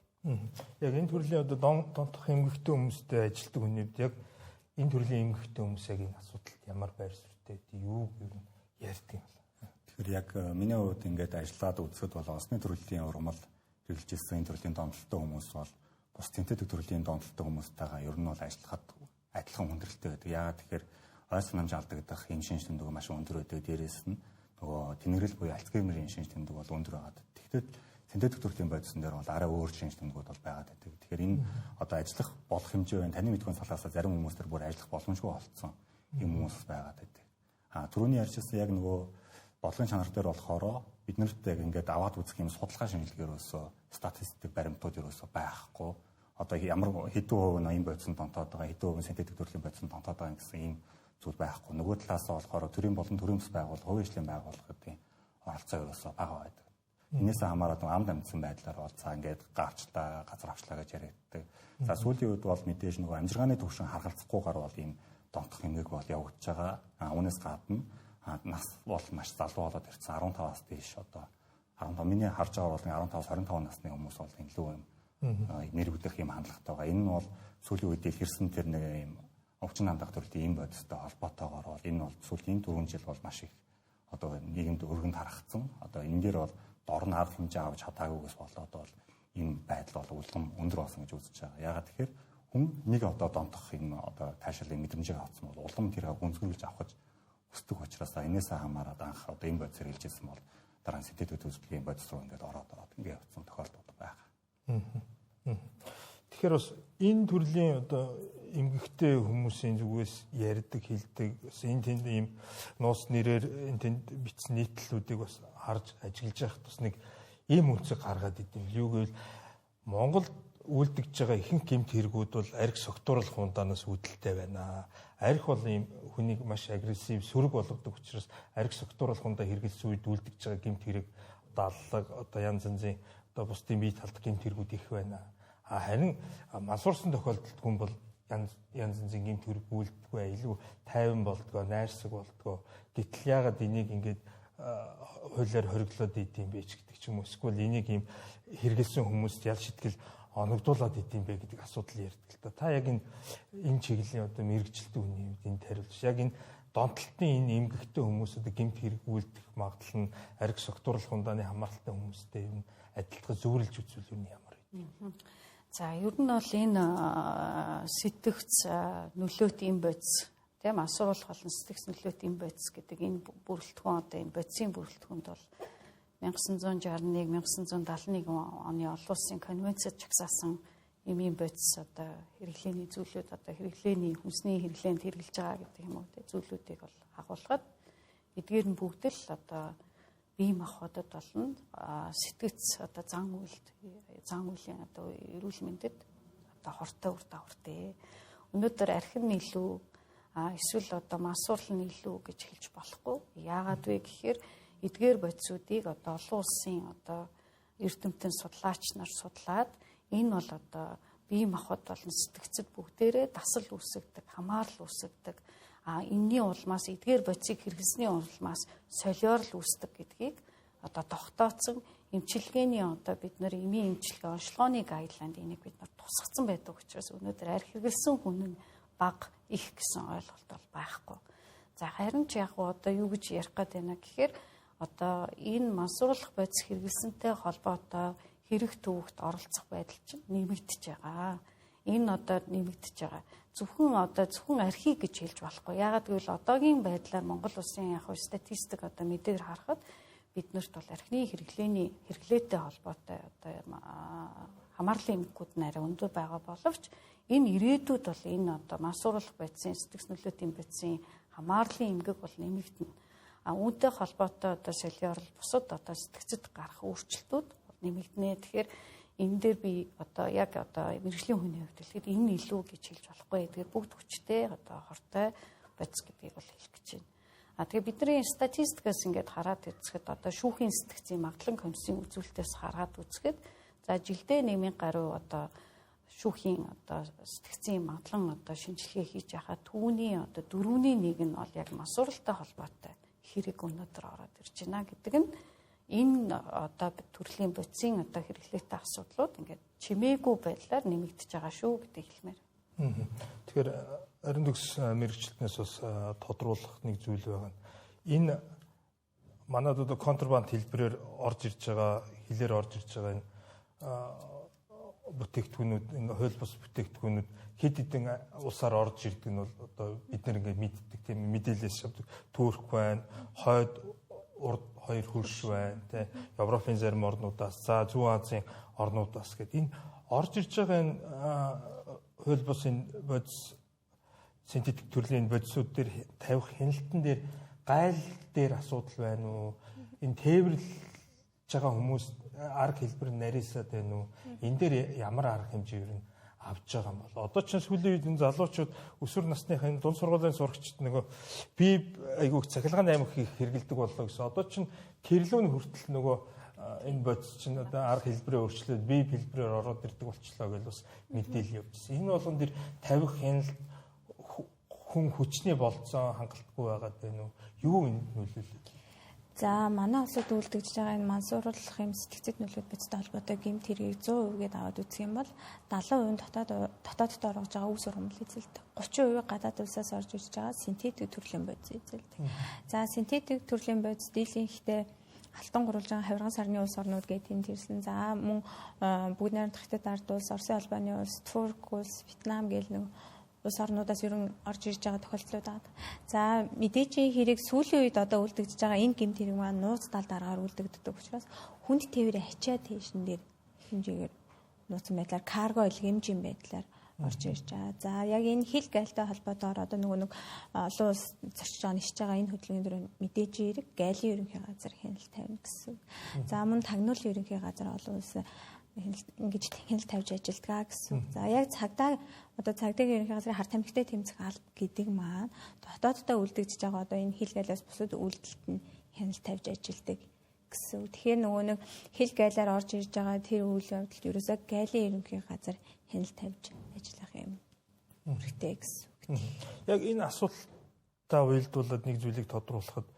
Яг энэ төрлийн одоо донтох эмгэгтэй хүмүүстэй ажилладаг хүнийд яг энэ төрлийн эмгэгтэй хүмүүс яг энэ асуудалд ямар байр суурьтай юу гэв нь ярьдаг юм байна. Тэгэхээр яг миний хувьд ингээд ажиллаад үзэхэд бол осны төрлийн ургамал хэрэгжилсэн энэ төрлийн донтолтой хүмүүс бол бус синтетик төрлийн донтолтой хүмүүстэйгээ ер нь бол ажиллахад адилхан хүндрэлтэй байдаг. Яагаад тэгэхээр ой санамж алдагдах эм шинж тэмдэг маш өндөр байдаг. Дээрээс нь нөгөө тэнэгрэл буюу Альцгеймерийн шинж тэмдэг бол өндөр байгаа. Тэгэхдээ синтетик төрлийн бодисон дээр бол арай өөр шинж тэмдгүүд бол байгаад байдаг. Тэгэхээр энэ одоо ажиллах болох хэмжээ байна. Таны мэдгүй салаасаа зарим хүмүүс төр бүр ажиллах боломжгүй болцсон юм хүмүүс байгаад байдаг. Түрүүний ярьжсэн яг нөгөө бодлогын чанар дээр болохоор бид нарт яг ингээд аваад үзэх юм судалгаа шинжилгээр өсөө статистик баримтууд ерөөсөө байхгүй. Одоо ямар хэдэн хувь нь ийм бодисон донтоод байгаа, хэдэн хувь нь синтетик төрлийн бодисон донтоод байгаа гэсэн ийм зүйл байхгүй. Нөгөө талаас нь болохоор төрийн болон төрийн бас байгууллага, хувийн хөгжлийн байгууллагын оролцоо ерөөсөө бага байдаг. Энээсээ хамаарат амд амьдсан байдлаар бол за ингээд гарчлаа, газар авчлаа гэж яригддаг. За сүүлийн үед бол мэдээж нөгөө амжиргааны төвшин харгалзахгүйгээр бол ийм донтох эмгэг бол явагдаж байгаа. Үүнээс гадна нас бол маш залуу болоод ирсэн 15-аас дээш одоо 15 миний харж байгаа бол 15-аас 25 насны хүмүүс бол илүү юм нэрвдэх юм хандлагатай байгаа. Энэ нь бол сүүлийн үед илэрсэн тэр нэг юм өвчин хандах төрлийн юм бодистой холбоотойгоор бол энэ бол сүүлийн 4 жил бол маш их одоо нийгэмд өргөнд харагдсан. Одоо энэ дээр бол дор нь арга хэмжээ авч чадаагүйгээс болоод бол энэ байдал бол улам өндөр болсон гэж үзэж байгаа. Яагаад тэгэхээр хүн нэг одоо донтох энэ одоо таашаалын мэдрэмжийг авсан бол улам тэрийг гүнзгийж авах гэж өсдөг учраас энээсээ хамаарат анх одоо энэ бодис хэрэгжилсэн бол дараа нь синтетик төслийн бодис руу ингээд ороод ингээд явсан тохиолдол байгаа. Тэгэхээр бас энэ төрлийн одоо эмгэгтэй хүмүүсийн зүгээс ярьдаг, хэлдэг, энэ тэнд ийм нуус нэрээр энэ тэнд бичсэн нийтлэлүүдийг бас харж ажиглаж явах тус нэг ийм үнцэг гаргаад идэв. Юу гэвэл Монголд үйлдэгж байгаа ихэнх гэмт хэрэгүүд бол арх согтууруулах хундаанаас үүдэлтэй байна. Арх бол ийм хүнийг маш агрессив, сөрөг болгодог учраас арх согтууруулах хундаа хэрэгэлсэн үед үйлдэгж байгаа гэмт хэрэг даллаг одоо янз янзын одоо бусдын бие талдах гэмт хэрэгүүд их байна. Харин мансуурсан тохиолдолд хүн бол янз янзын гэмт хэрэг үйлдэггүй, илүү тайван болдгоо, найрсаг болдгоо. Гэтэл яагаад энийг ингээд хуулиар хориглоод идэм бэ ч гэдэг ч юм уу. Эсвэл энийг ийм хэрэгэлсэн хүмүүст ял шитгэл оногдуулаад идэм бэ гэдэг асуудал ярьдаг л да. Та яг энэ чиглэлийн одоо мэрэгчлэлтийн хүний үед энэ тариулж яг энэ донтолтын энэ эмгэгтэй хүмүүсүүд гэмт хэрэг үйлдэх магадлал нь арх согтууруулах хундааны хамааралтай хүмүүстэй юм адилхан зөвөрлж үзвэл юу ямар вэ? За ер нь бол энэ сэтгц нөлөөт им бодис тийм асуулах болон сэтгц нөлөөт им бодис гэдэг энэ бүрэлдэхүүн одоо энэ бодисын бүрэлдэхүүнд бол 1961 1971 оны олон улсын конвенцэд жагсаасан им бодис одоо хэрэглээний зүйлүүд одоо хэрэглээний хүнсний хэрэглээнд хэрэгжилж байгаа гэдэг юм уу тийм зүйлүүдийг бол агуулгад эдгээр нь бүгд л одоо бие махбодод болно сэтгц одоо зан үйлийн одоо эрүүл мэндэд одоо хортой үр дагавартай. Өнөөдөр архин илүү эсвэл одоо мансуурлал нь илүү гэж хэлж болохгүй. Яагаад вэ гэхээр эдгээр бодисуудыг одоо олон улсын одоо эрдэмтэн судлаач нар судлаад энэ бол одоо бие махбод болон сэтгцэд бүгдээрээ дасал үүсгдэг, хамаарал үүсгдэг. Энэний улмаас эдгээр бодисыг хэрэглэсний улмаас солиорл үүсдэг гэдгийг одоо тогтооцсон эмчилгээний одоо бид нар эмийн эмчилгээ онцлогооны гайдлайнд энийг бид нар тусгацсан байдаг учраас өнөөдөр арх хэрэглэсэн хүн нь бага их гэсэн ойлголт бол байхгүй. За харин ч яг одоо юу гэж ярих гээд байна гэхээр одоо энэ мансууруулах бодис хэрэглэсэнтэй холбоотой хэрэг төвөгт оролцох байдал чинь нэмэгдэж байгаа. Энэ одоо нэмэгдэж байгаа. Зөвхөн архив гэж хэлж болохгүй. Яагаад гэвэл одоогийн байдлаар Монгол улсын яг статистик одоо мэдээр харахад биднэрт бол архины хэрэглээтэй холбоотой одоо хамаарлын эмгэгүүд нь арай өндөр байгаа боловч энэ ирээдүйд бол энэ одоо масууруулах байдлын сэтгэц нөлөөтийн байдлын хамаарлын эмгэг бол нэмэгдэнэ. Үүнтэй холбоотой одоо соёлын орол бусад одоо сэтгцэд гарах өөрчлөлтүүд нэмэгдэнэ. Тэгэхээр энэ дээр би одоо яг одоо мэргэжлийн хүний хувьд хэлэхэд энэ илүү гэж хэлж болохгүй. Тэгэхээр бүгд хүчтэй одоо хортой бодис гэдгийг бол хэлэх гэж байна. Тэгээ бидний статистикаас ингээд хараад үзэхэд одоо шүүхийн сэтгцийн магадлан комиссийн үзүүлэлтээс хараад үзэхэд за жилдээ 1,000 гаруй одоо шүүхийн одоо сэтгцийн магадлан одоо шинжилгээ хийж яхаа түүний одоо 4/1 нь бол яг масууралтай холбоотой хэрэг өнөөдөр ороод ирж байна гэдэг нь энэ одоо төрлийн бодисын одоо хэрэглээтэй асуудлууд ингээд чимээгүй байдлаар нэмэгдэж байгаа шүү гэдэг хэлмээр. Тэгэхээр ариун төгс мэрэгчлэнээс бас тодруулах нэг зүйл байгаа. Энэ манайд одоо контрабанд хэлбэрээр орж ирж байгаа, хилээр орж ирж байгаа энэ бүтээгдэхүүнүүд, энэ хууль бус бүтээгдэхүүнүүд хэд хэдэн улсаар орж ирдэг нь бол одоо бид нэр ингээд мэддэг тийм мэдээлэлээс авдаг. Турк байна, хойд урд хоёр хөрш байна, тийм Европын зарим орнуудаас, за Зүүн Азийн орнуудаас гэдэг энэ орж ирж байгаа энэ хууль бус энэ бодис синтетик төрлийн бодисууд дээр тавих хяналтан дээр гайл дээр асуудал байна уу? Энэ тээвэрлж байгаа хүмүүс арга хэлбэр нарийсаад байна уу? Энэ дээр ямар арга хэмжээ юу авч байгаа юм бол одоо ч сүүлийн үед энэ залуучууд өсвөр насныхаа энэ дунд сургуулийн сурагчид нөгөө би айгүйх цахилгаан аймаг хийх хэрэгэлдэг боллоо гэсэн. Одоо ч тэрлүүн хүртэл нөгөө энэ бодис чинь одоо арга хэлбэрээ өөрчлөөд бие хэлбэрээр ороод ирдэг болчлоо гэж бас мэдээлэл явуулсан. Энэ болгон дэр тавих хяналт хүн хүчний болцоо хангалтгүй байгаад байна уу? Юу энэ нөлөөлөл? За манай улсад үйлдвэрлэж байгаа энэ мансууруулах юм сэтгцэд нөлөөд бидтэй холбоотой гэмт хэргийг 100% гээд аваад үзэх юм бол 70% дотоодд орж байгаа үс ургамал эзэлдэг. 30% гадаад улсаас орж ирж байгаа синтетик төрлийн бодис эзэлдэг. За синтетик төрлийн бодис дийлэнхтэй алтан гурвалж байгаа хавирган сарны улс орнууд гэдэг энэ төрсэн. За мөн бүгд найрамдах Хятад ард улс, Оросын албаны улс, Турк улс, Вьетнам гэл нэг улс орнуудаас ерөн орж ирж байгаа тохиолдлууд байгаа. За мэдээжийн хэрэг сүүлийн үед одоо үлдэгдэж байгаа энэ гэмт хэрэг маань нууц тал дараагаар үлдэгддэг учраас хүнд тээврээ ачаад тийшин дээр хэмжээгээр нууцсан байдлаар карго илгээмжийн байдлаар орж ирж байгаа. За яг энэ хил гайлтай холбоотойгоор одоо нэг олон улс зорчиж байгаа нисэж байгаа энэ хөдөлгөөний дөрөв мэдээжийн хэрэг гайлын ерөнхий газар хяналт тавина гэсэн. За мөн тагнуулын ерөнхий газар олон улс ингэж хяналт тавьж ажилдгаа гэсэн. За яг цагдаагийн ерөнхий газрын харт тамхитай тэмцэх алба гэдэг маань дотооддоо үлдэгдэж байгаа одоо энэ хил гайлаас бусад үйлдэлт нь хяналт тавьж ажилдаг гэсэн. Тэгэхээр нөгөө нэг хил гайлаар орж ирж байгаа тэр үйл явдалд ерөөсөө гайлын ерөнхий газар хяналт тавьж ажиллах юм хэрэгтэй гэсэн. Яг энэ асуудалтай уялдуулаад нэг зүйлийг тодруулахад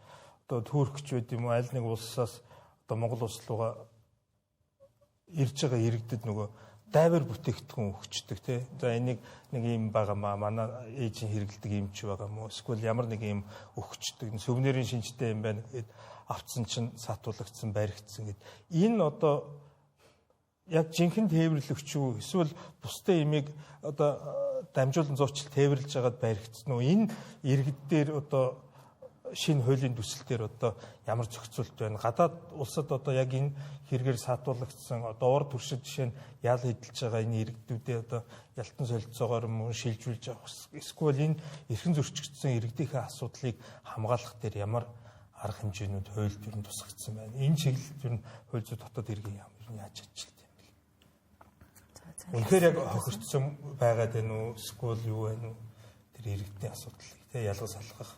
одоо Туркч байд юм уу аль нэг улсаас одоо Монгол улс руугаа ирж байгаа иргэдэд нөгөө дайвар бүтээгдэхүүн өгчдөг тий. За энийг нэг юм байгаамаа манай ээжийн хэрэгэлдэг юм ч байгаа мó. Эсвэл ямар нэг юм өгчдөг. Сувнирийн шинжтэй юм байна гэхэд авцсан чинь сатуулагдсан, баригдсан гэд. Энэ одоо яг жинхэнэ тээвэрлэгч үү эсвэл бусдын имийг одоо дамжуулан зурчил тээвэрлж байгаад баригдсан уу? Энэ иргэд дээр одоо шинэ хуулийн төсөл дээр одоо ямар зохицуулт байна? Гадаад улсад одоо яг энэ хэрэгээр сатуулагдсан одоо урд туршид жишээ нь ял хэдэлж байгаа энэ иргэдүүдээ одоо ялтан солилцоогоор мөн шилжүүлж авах эсвэл энэ эрхэн зөрчигдсөн иргэдийнхээ асуудлыг хамгаалах дээр ямар арга хэмжээнүүд хуульд ер нь тусгагдсан байна. Энэ чиглэлд ер нь хууль зүйн дотоод иргэн яаж ажилтдаг юм бэ? Үнэхээр яг хохирцсон байгаад байна уу? Эсвэл юу байна уу? Тэр иргэдийн асуудлыг тэ ялгаж салгах.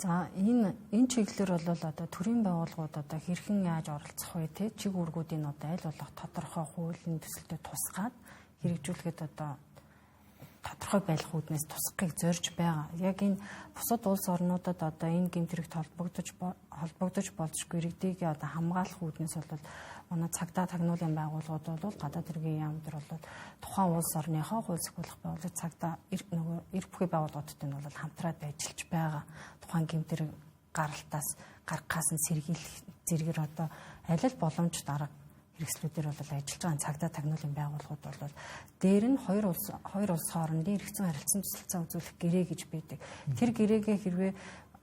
За энэ чиглэлээр бол одоо төрийн байгууллагууд одоо хэрхэн яаж оролцох вэ те чиг үүргүүдийн одоо аль болох тодорхой хуулийн төсөлтөд тусгаад хэрэгжүүлэхэд одоо тодорхой байх үүднээс тусахыг зорж байгаа. Яг энэ бусад улс орнуудад одоо энэ гэмт хэрэгт холбогдож болзошгүй иргэдийг одоо хамгаалах үүднээс бол манай цагдаа тагнуулын байгууллагууд бол гадаад хэргийн яамд бол тухайн улс орныхоо хууль зохиолох байгууллагыг цагдаа нөгөө эрх бүхий байгууллагуудтай нь бол хамтраад ажиллаж байгаа. Тухайн гэмт хэрэг гаралтаас гаргахаас нь сэргийлэх зэрэгээр одоо аль боломж дарга хэрэгслүүдээр бол ажиллаж байгаа цагдаа тагнуулын байгууллагууд бол дээр нь хоёр улс хоорондын эргэцэн харилцан туслалцаа үзүүлэх гэрээ гэж байдаг. Тэр гэрээгээ хэрвээ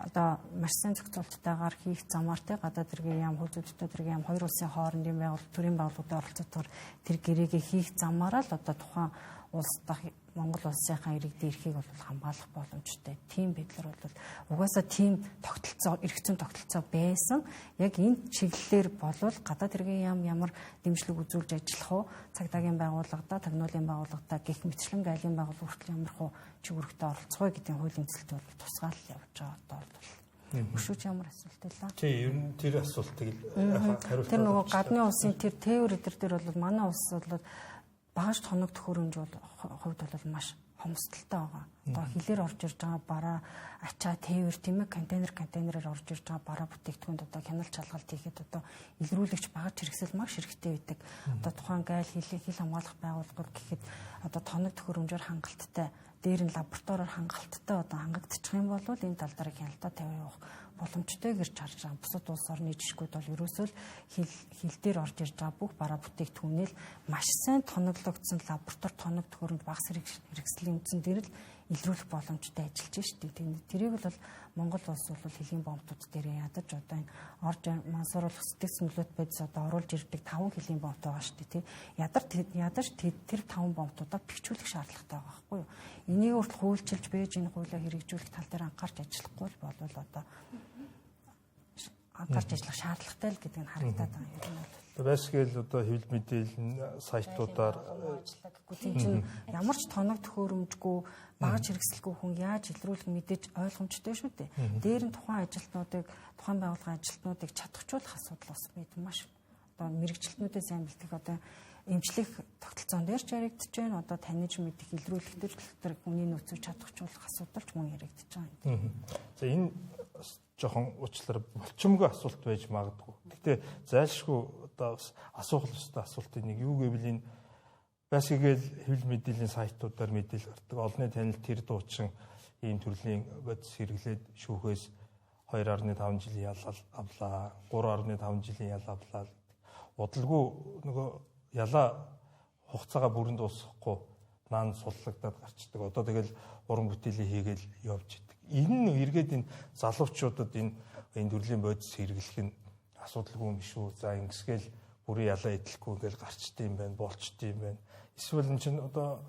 одоо маш сайн зохицуулттайгаар хийх замаар те гадаад хэргийн яам хөлзүүдтэй хэргийн яам хоёр улсын хоорондын байгууллага төрийн байгууллагуудын оролцоотойгоор тэр гэрээгээ хийх замаараа л одоо тухайн улс дахь Монгол улсынхаа иргэдийн эрхийг бол хамгаалах боломжтой. Тийм байдлаар бол угаасаа тийм тогтолцоо, эргэцэн тогтолцоо байсан. Яг энэ чиглэлээр болвол гадаад хэргийн яам ямар дэмжлэг үзүүлж ажиллах уу, цагдаагийн байгууллагада, тагнуулын байгууллагада гэх мэтчлэн айлын байгууллага хүртэл ямар хөө чигүрхтээ оролцох вэ гэдэг хуулийн цэлтэй бол тусгаал явж байгаа одоо бол. Өшөөч ямар асуулт байлаа? Тий, ер нь тэр асуултыг хариулах. Тэр нөгөө гадны улсын тэр тээвэр дээр бол манай улс бол багаж тоног төхөөрөмж бол хувьд бол маш хомсдолтой байгаа. Одоо хилээр орж ирж байгаа бараа ачаа тээвэр тийм ээ контейнерээр орж ирж байгаа бараа бүтээгдэхүүнд одоо хяналт шалгалт хийхэд одоо илрүүлэгч багаж хэрэгсэл маш хэрэгтэй байдаг. Одоо тухайн гайл хил хамгаалах байгууллагууд гэхэд одоо тоног төхөөрөмжөөр хангалттай, дээр нь лабораториор хангалттай одоо хангагдчих юм бол энэ тал дээр хяналтаа тавиа явах боломжтой гэж харж байгаа. Бусад улс орны жишгүүд бол ерөөсөө хил дээр орж ирж байгаа бүх бараа бүтээгдэхүүнэл маш сайн тоноглогдсон лаборатори тоног төхөөрөмж багц хэрэгслийн үндсэн дээр л илрүүлэх боломжтой ажиллаж шүү дээ. Тэрийг бол Монгол улс бол хэлийн бомбтууд дээр ядаж одоо энэ орж мансууруулах сэтгэл нөлөөт байдс одоо оруулж ирдэг 5 хэлийн бомбт байгаа шүү дээ. Ядаж тэр 5 бомбтуудаа бэхжүүлэх шаардлагатай байгаа байхгүй юу? Энийг хүртэл хуульчилж бэж энэ хуулиа хэрэгжүүлэх тал дээр анхаарч ажиллахгүй бол одоо анхаарч ажиллах шаардлагатай л гэдэг нь харагдаад байгаа юм байна. Байсгээл одоо хэвлэл мэдээлэл сайтуудаар ажиллаа гэхгүй тийм ямар ч тоног төхөөрөмжгүй багаж хэрэгсэлгүй хүн яаж илрүүлэх мэдээж ойлгомжтой шүү дээ. Дээр нь тухайн ажилтнуудыг тухайн байгууллагын ажилтнуудыг чадахжуулах асуудал бас бид маш одоо мэрэгчлэтнүүдээ сайн бэлтгэх одоо эмчлэх тогтолцоон дээр ч яригдж байна. Одоо таних мэдих илрүүлэх төр хүний нөөцөөр чадахжуулах асуудал ч мөн яригдж байгаа. За энэ жоохон уучлаар болчмгүй асуулт байж магадгүй. Гэхдээ зайлшгүй одоо асуух ёстой асуултын нэг юу гэвэл энэ байсгээл хэвлэл мэдээллийн сайтуудаар мэдээлэл гардаг. Олонний танил тэр дуучин ийм төрлийн бодис хэрэглээд шүүхээс 2.5 жилийн ял авлаа, 3.5 жилийн ял авлаа. Удалгүй нөгөө ялаа хугацаагаа бүрэн дуусгахгүй наан суллагдаад гарчдаг. Одоо тэгэл уран бүтээлээ хийгээл явж идэг. Энэ эргээд энэ залуучуудад энэ төрлийн бодис хэрэглэх нь асуудалгүй юм шүү. За ингэсгээл бүрийн ялаа идэлгүй ингээл гарчдсан юм байна, болчдсан юм байна. Эсвэл энэ чинь одоо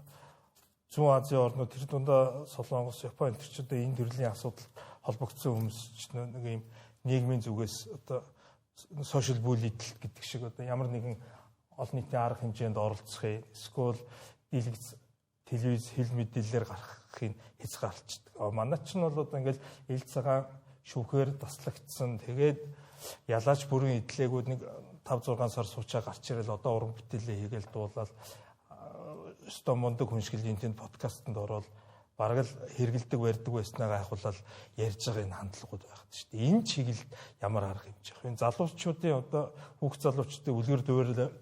Зүүн Азийн орнууд тэр дундаа Солонгос, Япон тэр чинь одоо энэ төрлийн асуудал холбогдсон хүмүүс ч нэг юм нийгмийн зүгээс одоо сошиал буллитлэлт гэдэг шиг одоо ямар нэгэн олон нийтийн арга хэмжээнд оролцохыг эсвэл дийлэгц телевиз хэл мэдээлэлээр гаргахыг хязгаарлалцдаг. Манай ч нь бол одоо ингээл ил цагаан шүүхээр таслагдсан. Тэгээд ялаач бүрэн идэлээгүүд нэг 5-6 сар суучаа гарч ирэл одоо уран бүтээлээ хийгээл дуулаад өстө мундаг хүншгилийн тэнд подкастт ороод бараг л хэрэгэлдэг барьдаг байснаа гайхуулаад ярьж байгаа энэ хандлагууд байхад шүү дээ. Энэ чиглэлд ямар арга хэмжээ вэ? Энэ залуучуудын одоо хүүхд залуучдын үлгэр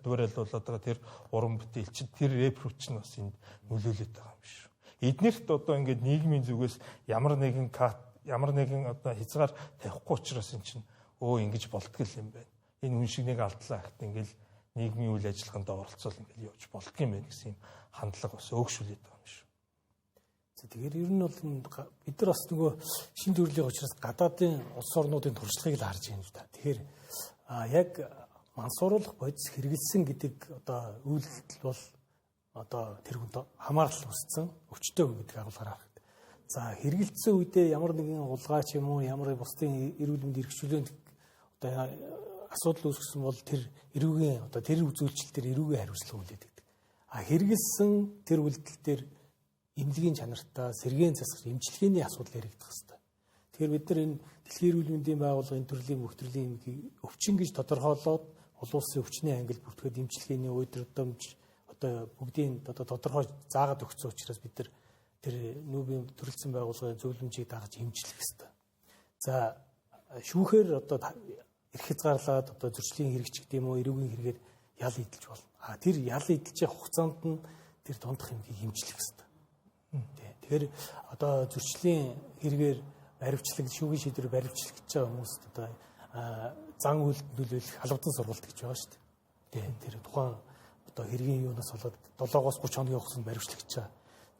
дуурайл болоод байгаа тэр уран бүтээл чинь тэр рэпрүүч нь бас энд нөлөөлөд байгаа юм шүү. Эднэрт одоо ингээд нийгмийн зүгээс ямар нэгэн одоо хязгаар тавихгүй учраас эн чинь ингэж болтгол юм байна. Энэ хүн шиг нэг алдлаа гэхэд ингээл нийгмийн үйл ажиллагаанд оролцол ингээл явж болтго юм байна гэсэн юм хандлага бас өөгшүүлээд байгаа юм шүү. Тэгэхээр ер нь бол бид нар бас нөгөө шин төрлийн учраас гадаадын улс орнуудын туршлагыг л харж байна л да. Тэгэхээр яг мансууруулах бодис хэрэгэлсэн гэдэг одоо үйлдэл бол одоо тэр хүнд хамаарал үүссэн өвчтөй хүн гэдэг агуулгаар харах. За хэрэгэлсэн үедээ ямар нэгэн улгаа ч юм уу ямар бусдын эрүүл мэндийн эрхчлөөнд одоо асуудал үүсгэсэн бол тэр эрүүгийн одоо тэр үзүүлэлт төр эрүүгийн хариуцлага үлээдэг. Хэрэгэлсэн тэр үйлдэл дээр эмнэлгийн чанартай сэргээн засах эмчилгээний асуудал яригдах хэрэгтэй. Тэгэхээр бид нар энэ дэлхийн эрүүл мэндийн байгууллагын төрлийн бүх төрлийн өвчин гэж тодорхойлоод улс улсын өвчний ангил бүртгэхэд эмчилгээний удирдамж одоо бүгдийн одоо тодорхой заагаад өгсөн учраас бид нар тэр нүүбийн төрөлцсөн байгууллагын зөвлөмжийг дагаж эмчлэх хэрэгтэй. За шүүхээр одоо эрх хязгаарлаад одоо зөрчлийн хэрэгч гэдэг юм уу эрүүгийн хэрэгээр ял идэлж болно. Тэр ял идэлж хугацаанд нь тэр дондох юмгийг эмчлэх хэрэгтэй. Тэгэхээр одоо зөрчлийн хэрэгээр баривчлаг шүүгийн шийдвэр баривчлах гэж байгаа хүмүүст одоо зан үйлд нөлөөлөх халуутан сургалт гэж байгаа шүү дээ. Тэр тухайн одоо хэргийн юунаас болоод 7-оос 30 хоногийн хугацаанд баримтлагч байгаа.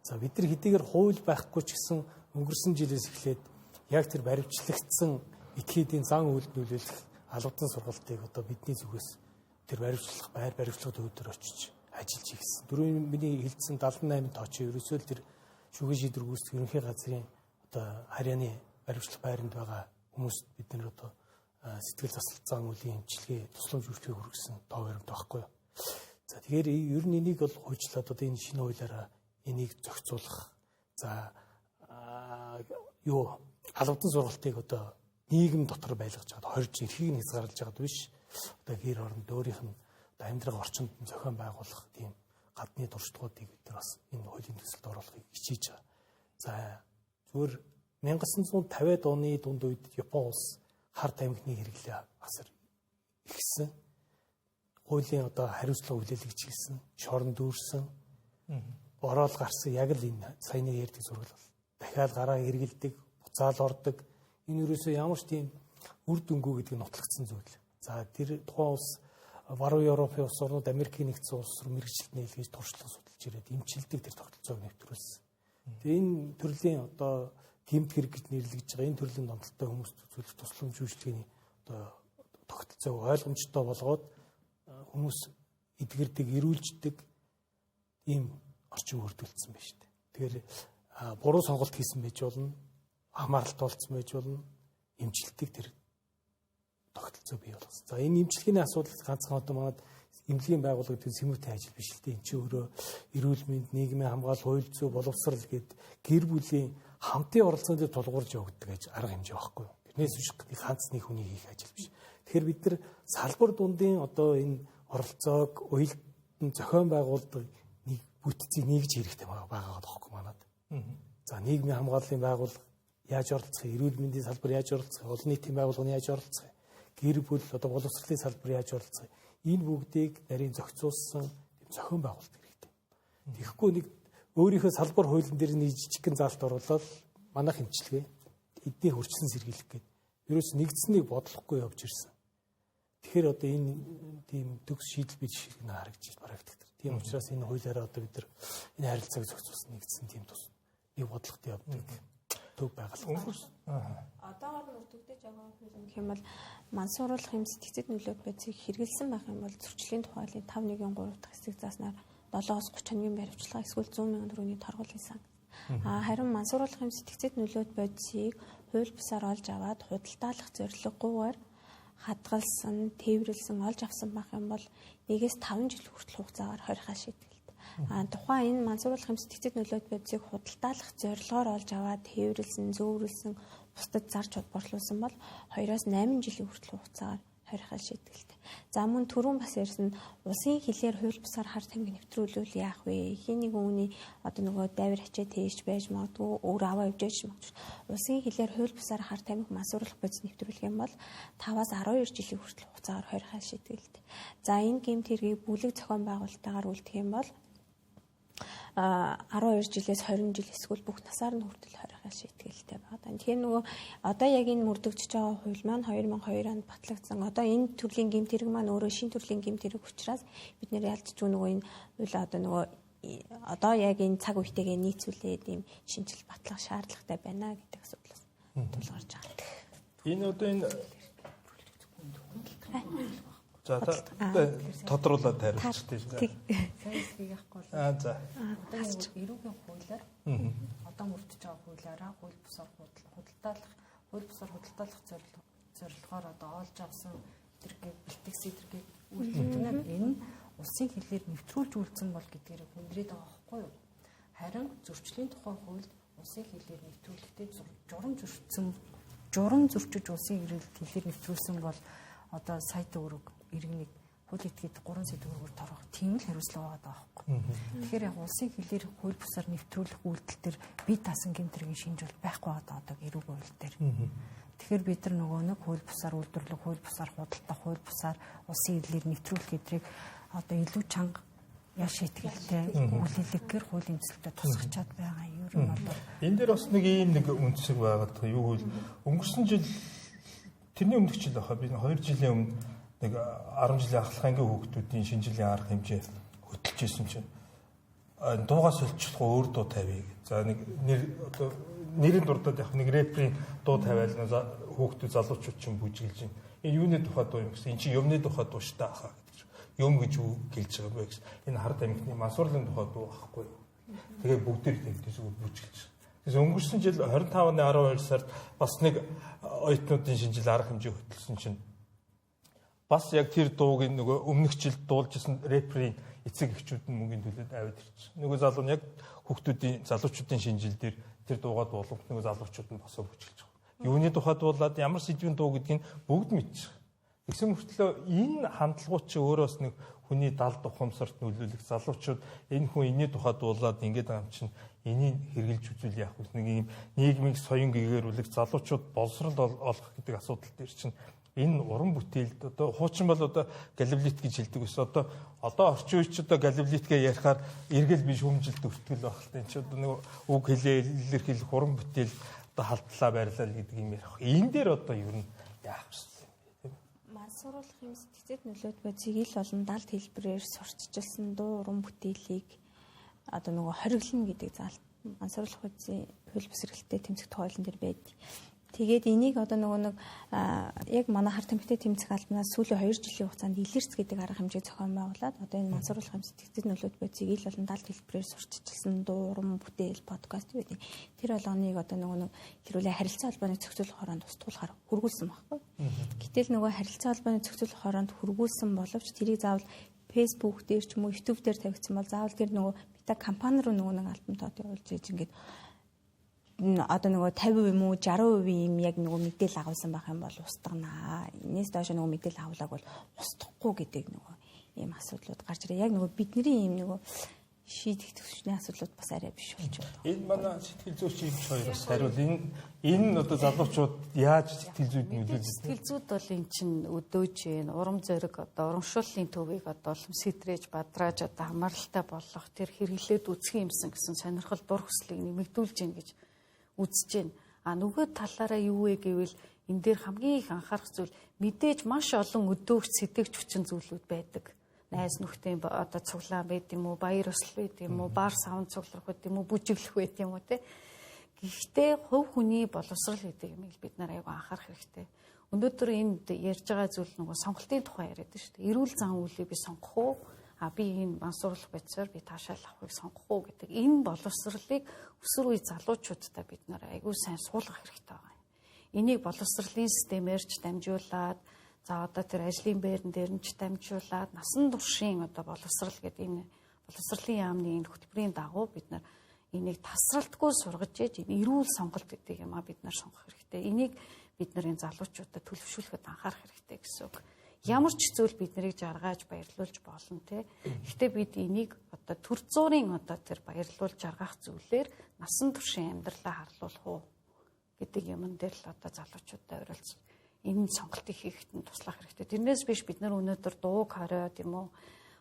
За бид нар хэдийгээр хууль байхгүй ч гэсэн өнгөрсөн жилээс эхлээд яг тэр баримтлагдсан этгээдийн зан үйлд нөлөөлөх албадан сургалтыг одоо бидний зүгээс тэр баримтлах байр баримтлагын төвдөр очиж ажиллаж хийсэн. Дөрөвний миний хэлсэн 78 тооч ерөөсөө л тэр шүүхийн шийдвэр гүйцэтгэх ерөнхий газрын одоо харьяаны баримтлах байранд байгаа хүмүүст бид нар одоо сэтгэл заслалт зан үлийн эмчилгээ тусламж үйлчлэгээ хүргэсэн тоо баримт байхгүй юу. За тэгэхээр ер нь энийг бол хойчлоод одоо энэ шинэ хуулиараа энийг зохицуулах. За албадан сургалтыг одоо нийгэм дотор байлгаж байгаа 20 эрхийг нь хязгаарлаж байгаа биш. Одоо гэр орон дөөрийнх нь одоо амьдрах орчинд нь зохион байгуулах тийм гадны туршлагуудыг бид нар бас энэ хуулийн төсөлд оруулахыг хичээж байгаа. За зүгээр 1950-ад оны дунд үед Япон улс хар тамхины хэрэглээ бас ихсэн. Хуулийн одоо хариуцлага хүлээлгэж хэлсэн, шорон дүүрсэн, ороод гарсан яг л энэ саяны ярьдаг зураг бол дахиад гараа хэрэгэлдэг, буцаал ордог. Энэ юусоо ямар ч тийм үр дүнгүй гэдэг нь нотлогдсон зүйл. За тэр тухайн улс баруун Европын улс орнууд Америкийн нэгдсэн улс руу мэргэжилт нийлгэж туршлага судалж ирээд эмчилдэг тэр тогтолцоог нэвтрүүлсэн. Тэгээ энэ төрлийн одоо гэмт хэрэг гэж нэрлэгдэж байгаа энэ төрлийн донтолтой хүмүүст үзүүлэх тусламж үйлчилгээний одоо тогтолцоог ойлгомжтой болгоод хүмүүс эдгэрдэг, эрүүлждэг ийм орчин бүрдүүлсэн байна шүү дээ. Тэгэхээр буруу сонголт хийсэн байж болно, хамааралт олцсон байж болно, эмчилдэг тэр тогтолцоо бий болгосон. За энэ эмчилгээний асуудал ганцхан одоо манад эмнэлгийн байгууллага гэдэг сэмүүтэй ажил биш л дээ. Энд чинь өөрөө эрүүл мэнд, нийгмийн хамгаалал, хууль зүйн боловсрал гээд гэр бүлийн хамтын оролцоонд тулгуурж явагддаг гэж арга хэмжээ байхгүй юу. Тэрнээс биш ганц нэг хүний хийх ажил биш. Тэгэхээр бид нар салбар дундын одоо энэ оролцоог уялдан зохион байгуулдаг нэг бүтцийг нэгж хэрэгтэй байгаа тоххой манад. За нийгмийн хамгааллын байгууллага яаж оролцох, эрүүл мэндийн салбар яаж оролцох, олон нийтийн байгууллагын яаж оролцох, гэр бүл одоо боловсролын салбар яаж оролцох. Энэ бүгдийг нарийн зохицуулсан зохион байгуулалт хэрэгтэй. Тэгэхгүй нэг өөрийнхөө салбар хуулийн дээр нэг жижигхэн заалт оруулаад манайх хэмчилгээ эдний хурцсан сэргийлэх гээд ерөөс нэгдсэнийг бодлохгүй явж ирсэн. Тэгэхээр одоо энэ тийм төгс шийдэл бий шиг харагдаж практикт. Тийм учраас энэ хуулиараа одоо бид нар энэ харилцааг зохицуулсан нэгдсэн тийм тус нэг бодлогот явдаг төв байгаль. Одоогоор бүрдэгдэж байгаа хууль гэх юм бол мансууруулах юм сэтгцэд нөлөөт байцыг хэрэгэлсэн байх юм бол зөрчлийн тухайлын 5.1.3 дахь хэсэг зааснаар 7-оос 30 хоногийн баримтлага эсвэл 100,000 төгрөгийн торгол хийсэн. Харин мансууруулах юм сэтгцэд нөлөөт байцыг хууль бусаар олж аваад худалдаалах зорилгогүйгээр хадгалсан, тээвэрлсэн, олж авсан байх юм бол 1-5 жил хүртэл хугацаагаар хорихаа шийдэлт. Тухайн энэ мансууруулах юм сэтгцэд нөлөөт байцыг худалдаалах зорилгоор олж аваад тээвэрлсэн, зөөврүүлсэн, бусдад зарж борлуулсан бол 2-8 жилийн хүртэл хугацаагаар хорихаа шийдэлт. За мөн түрүүн бас ярьсан улсын хилээр хууль бусаар хар тамхи нэвтрүүлвэл яах вэ? Хин нэг үүний одоо нөгөө дайвар хичээ тээж байж магадгүй өөр аваа явж магадгүй. Улсын хилээр хууль бусаар хар тамхи мансууруулах бодис нэвтрүүлэх юм бол 5-аас 12 жилийн хүртэл хугацаагаар хорихаа шийдэлт. За энэ гэмт хэргийг бүлэг зохион байгуулалтаагаар үлдэх юм бол 12 жилээс 20 жил эсвэл бүх насаар нь хүртэл хорихаа шийтгэлтэй байна. Тэгэхээр нөгөө одоо яг энэ мөрдөгдөж байгаа хууль маань 2002 онд батлагдсан. Одоо энэ төрлийн гэмт хэрэг маань өөрөө шинэ төрлийн гэмт хэрэг учраас бид нэр ялцж нөгөө энэ хууль одоо нөгөө одоо яг энэ цаг үетэйгээ нийцүүлээд ийм шинжил батлах шаардлагатай байна гэдэг асуудлаас тулгарч байгаа. Энэ одоо энэ за тодруулаад тариулчихсан тийм. Сайсгийг яахгүй бол. За. Одоо эрүүгийн хуулиар одоо мөрдөж байгаа хуулиараа хууль бусаар худалдаалах зорилгоор одоо олж авсан зэрэг бэлтгэх сэдвэрийг үйлдвэрлэнэ. Энэ улсын хилээр нэвтрүүлж үйлдсэн бол гэдгээр хүндрээд байгаа байхгүй юу? Харин зөрчлийн тухай хуульд улсын хилээр нэвтрүүлэхдээ журам зөрчиж улсын хилээр нэвтрүүлсэн бол одоо сая төгрөг иргэнийг хууль этгээд 3 сая төгрөгөөр торгох тийм л хариуцлага байгаа байхгүй. Тэгэхээр яг улсын хилээр хууль бусаар нэвтрүүлэх үйлдэл төр бие даасан гэмтрийн шинж бол байхгүй байгаа одоо эрүүг хууль дээр. Тэгэхээр бид нар нөгөө нэг хууль бусаар үйлдвэрлэх, хууль бусаар худалдах, хууль бусаар улсын хилээр нэвтрүүлэх гэдрийг одоо илүү чанга яш шийтгэлтэй хүлээлгээр хуулийн төсөлтөд тусгачаад байгаа юм ер нь бол. Энэ дээр бас нэг ийм нэг үндсэг байгаа. Юу гэвэл өнгөрсөн жил тэрний өмнөх жил байхаа би 2 жилийн өмнө нэг 10 жилийн ахлахангийн хүүхдүүдийн шинэ жилийн арга хэмжээ хөтлөж исэн чинь дуугаа солилцохгүй өөр дуу тавья. За нэг нэрийн дурдаад яг нэг рэперийн дуу тавиал хүүхдүүд залуучууд чинь бүжиглж байна. Энэ юуны тухай дуу юм гэсэн. Энд чинь юмны тухай дуу шүү дээ ахаа гэдэг. Юм гэж юу гэлж байгаа бэ гэсэн. Энэ хард амьтны мансуурлын тухай дуу ахгүй юу. Тэгээ бүгдээр тэгдэсгүй бүжиглж. Тэгээс өнгөрсөн жил 25-ны 12 сард бас нэг оюутнуудын шинэ жил арга хэмжээ хөтлсөн чинь бас яг тэр дууг нөгөө өмнөх жил дуулжсэн рэперийн эцэг эхчүүд нь мөнгөний төлөөд аваад ирчихсэн. Нөгөө залуу нь яг залуучуудын шинэ жил дээр тэр дуугаа дуулах нөгөө залуучууд нь босоо бүжиглж байгаа. Юуны тухай дуулаад ямар сэдвийн дуу гэдгийг бүгд мэдчихэж байгаа. Тэгсэн мөртлөө энэ хандлагууд чи өөрөөс нэг хүний далд ухамсарт нөлөөлөх залуучууд энэ хүн энэний тухай дуулаад ингээд байгаа юм чинь энийг хэрглэж үзүүл яах вэ? Нэг юм нийгмийг соён гэгэрүүлэх залуучууд боловсрол олох гэдэг асуудал дээр чинь энэ уран бүтээлд одоо хуучин бол одоо галевлит гэж хэлдэг ус. Одоо орчин үеч одоо галевлитгээ ярихаар эргэл биш хүмжилт өртгөл байх л та. Энд чи одоо нэг үг хэлээ илэрхийлэх уран бүтээл одоо халдлаа байрлал гэдэг юм ярих. Энэ дээр одоо юу н яах вэ? Мансууруулах юм сэтгцэд нөлөөдгөө цэгэл болон далд хэлбэрээр сурчилсан дуу уран бүтээлийг одоо нөгөө хориглоно гэдэг заалт мансууруулах үеийн хууль бус эрхлэлтэй тэмцэх хуулийн дээр байдаг. Тэгээд энийг одоо нөгөө нэг яг манай харт эмхтэй тэмцэх албанаас сүүлийн 2 жилийн хугацаанд илэрц гэдэг арга хэмжээ зохион байгуулад одоо энэ мансууруулах юм сэтгцэд нөлөөдгөө цэгэл болон далд хэлбэрээр сурчилсан дуу уран бүтээл подкаст гэдэг. Тэр болгоныг одоо нөгөө нэг хэрүүлээ харилцаа холбооны зохицуулах хороонд устгуулахаар хургуулсан байхгүй. Гэтэл нөгөө харилцаа холбооны зохицуулах хороонд хургуулсан боловч тэрийг заавал Facebook дээр ч юм уу YouTube дээр тавигдсан бол заавал тэр нөгөө бета компани руу нөгөө нэг альбом тод явуулж ийж ингээд одоо нөгөө 50% юм уу 60% юм яг нөгөө мэдээлэл агуулсан байх юм бол устгана. Энэс доош нөгөө мэдээлэл агуулаг бол устгахгүй гэдэг нөгөө ийм асуудлууд гарч ирээ. Яг нөгөө бидний ийм нөгөө шийдэх төвчний асуудлууд бас арай биш болж байна. Энэ манай сэтгэл зүйч имч хоёроос хариул энэ одоо залуучууд яаж сэтгэл зүйд нөлөөлж сэтгэл зүйд бол эн чинь өдөөж энэ урам зориг одоо урамшууллын төвийг одоо сэтрээж бадрааж одоо хамааралтай болох тэр хэрэглээд үзэх юмсан гэсэн сонирхол дур хүслийг нэмэгдүүлж гин гэж үзэж байна. А нөгөө талаараа юу вэ гэвэл энэ дээр хамгийн их анхаарах зүйл мэдээж маш олон өдөөгч сэтгэвч хүчин зүйлүүд байдаг. Найз нөхдөд одоо цуглаан байд юм уу, баяр ёслол байд юм уу, бар савнд цуглах байд юм уу, бүжиглэх байд юм уу те. Гэхдээ хувь хүний боловсрал гэдэг юмыг бид нар аягүй анхаарах хэрэгтэй. Өнөөдөр энд ярьж байгаа зүйл нөгөө сонголтын тухай яриад шүү дээ. Эрүүл зан үйлийг би сонгох уу? Би энэ мансууруулах байцаар би таашаал авахыг сонгох уу гэдэг энэ боловсролыг өсвөр үе залуучуудтай бид нар аягүй сайн суулгах хэрэгтэй байгаа юм. Энийг боловсролын системээр ч дамжуулаад за одоо тэр ажлын байран дээр нь ч дамжуулаад насан туршийн одоо боловсрал гэдэг энэ боловсролын яамны энэ хөтөлбөрийн дагуу бид нар энийг тасралтгүй сургаж ээж энэ эрүүл сонголт гэдэг юм бид нар сонгох хэрэгтэй. Энийг бид нар энэ залуучуудад төлөвшүүлэхэд анхаарах хэрэгтэй гэсэн үг. Ямар ч зүйл бид нарыг жаргаж баярлуулж болно те. Гэхдээ бид энийг одоо төр зуурын одоо тэр баярлуулж жаргах зүйлээр насан туршийн амьдралаа харлуулах уу гэдэг юмн дээр л одоо залуучуудад оролцсон. Энэ сонголтыг хийхэд нь туслах хэрэгтэй. Тэрнээс биш бид нар өнөөдөр дууг хориод юм уу,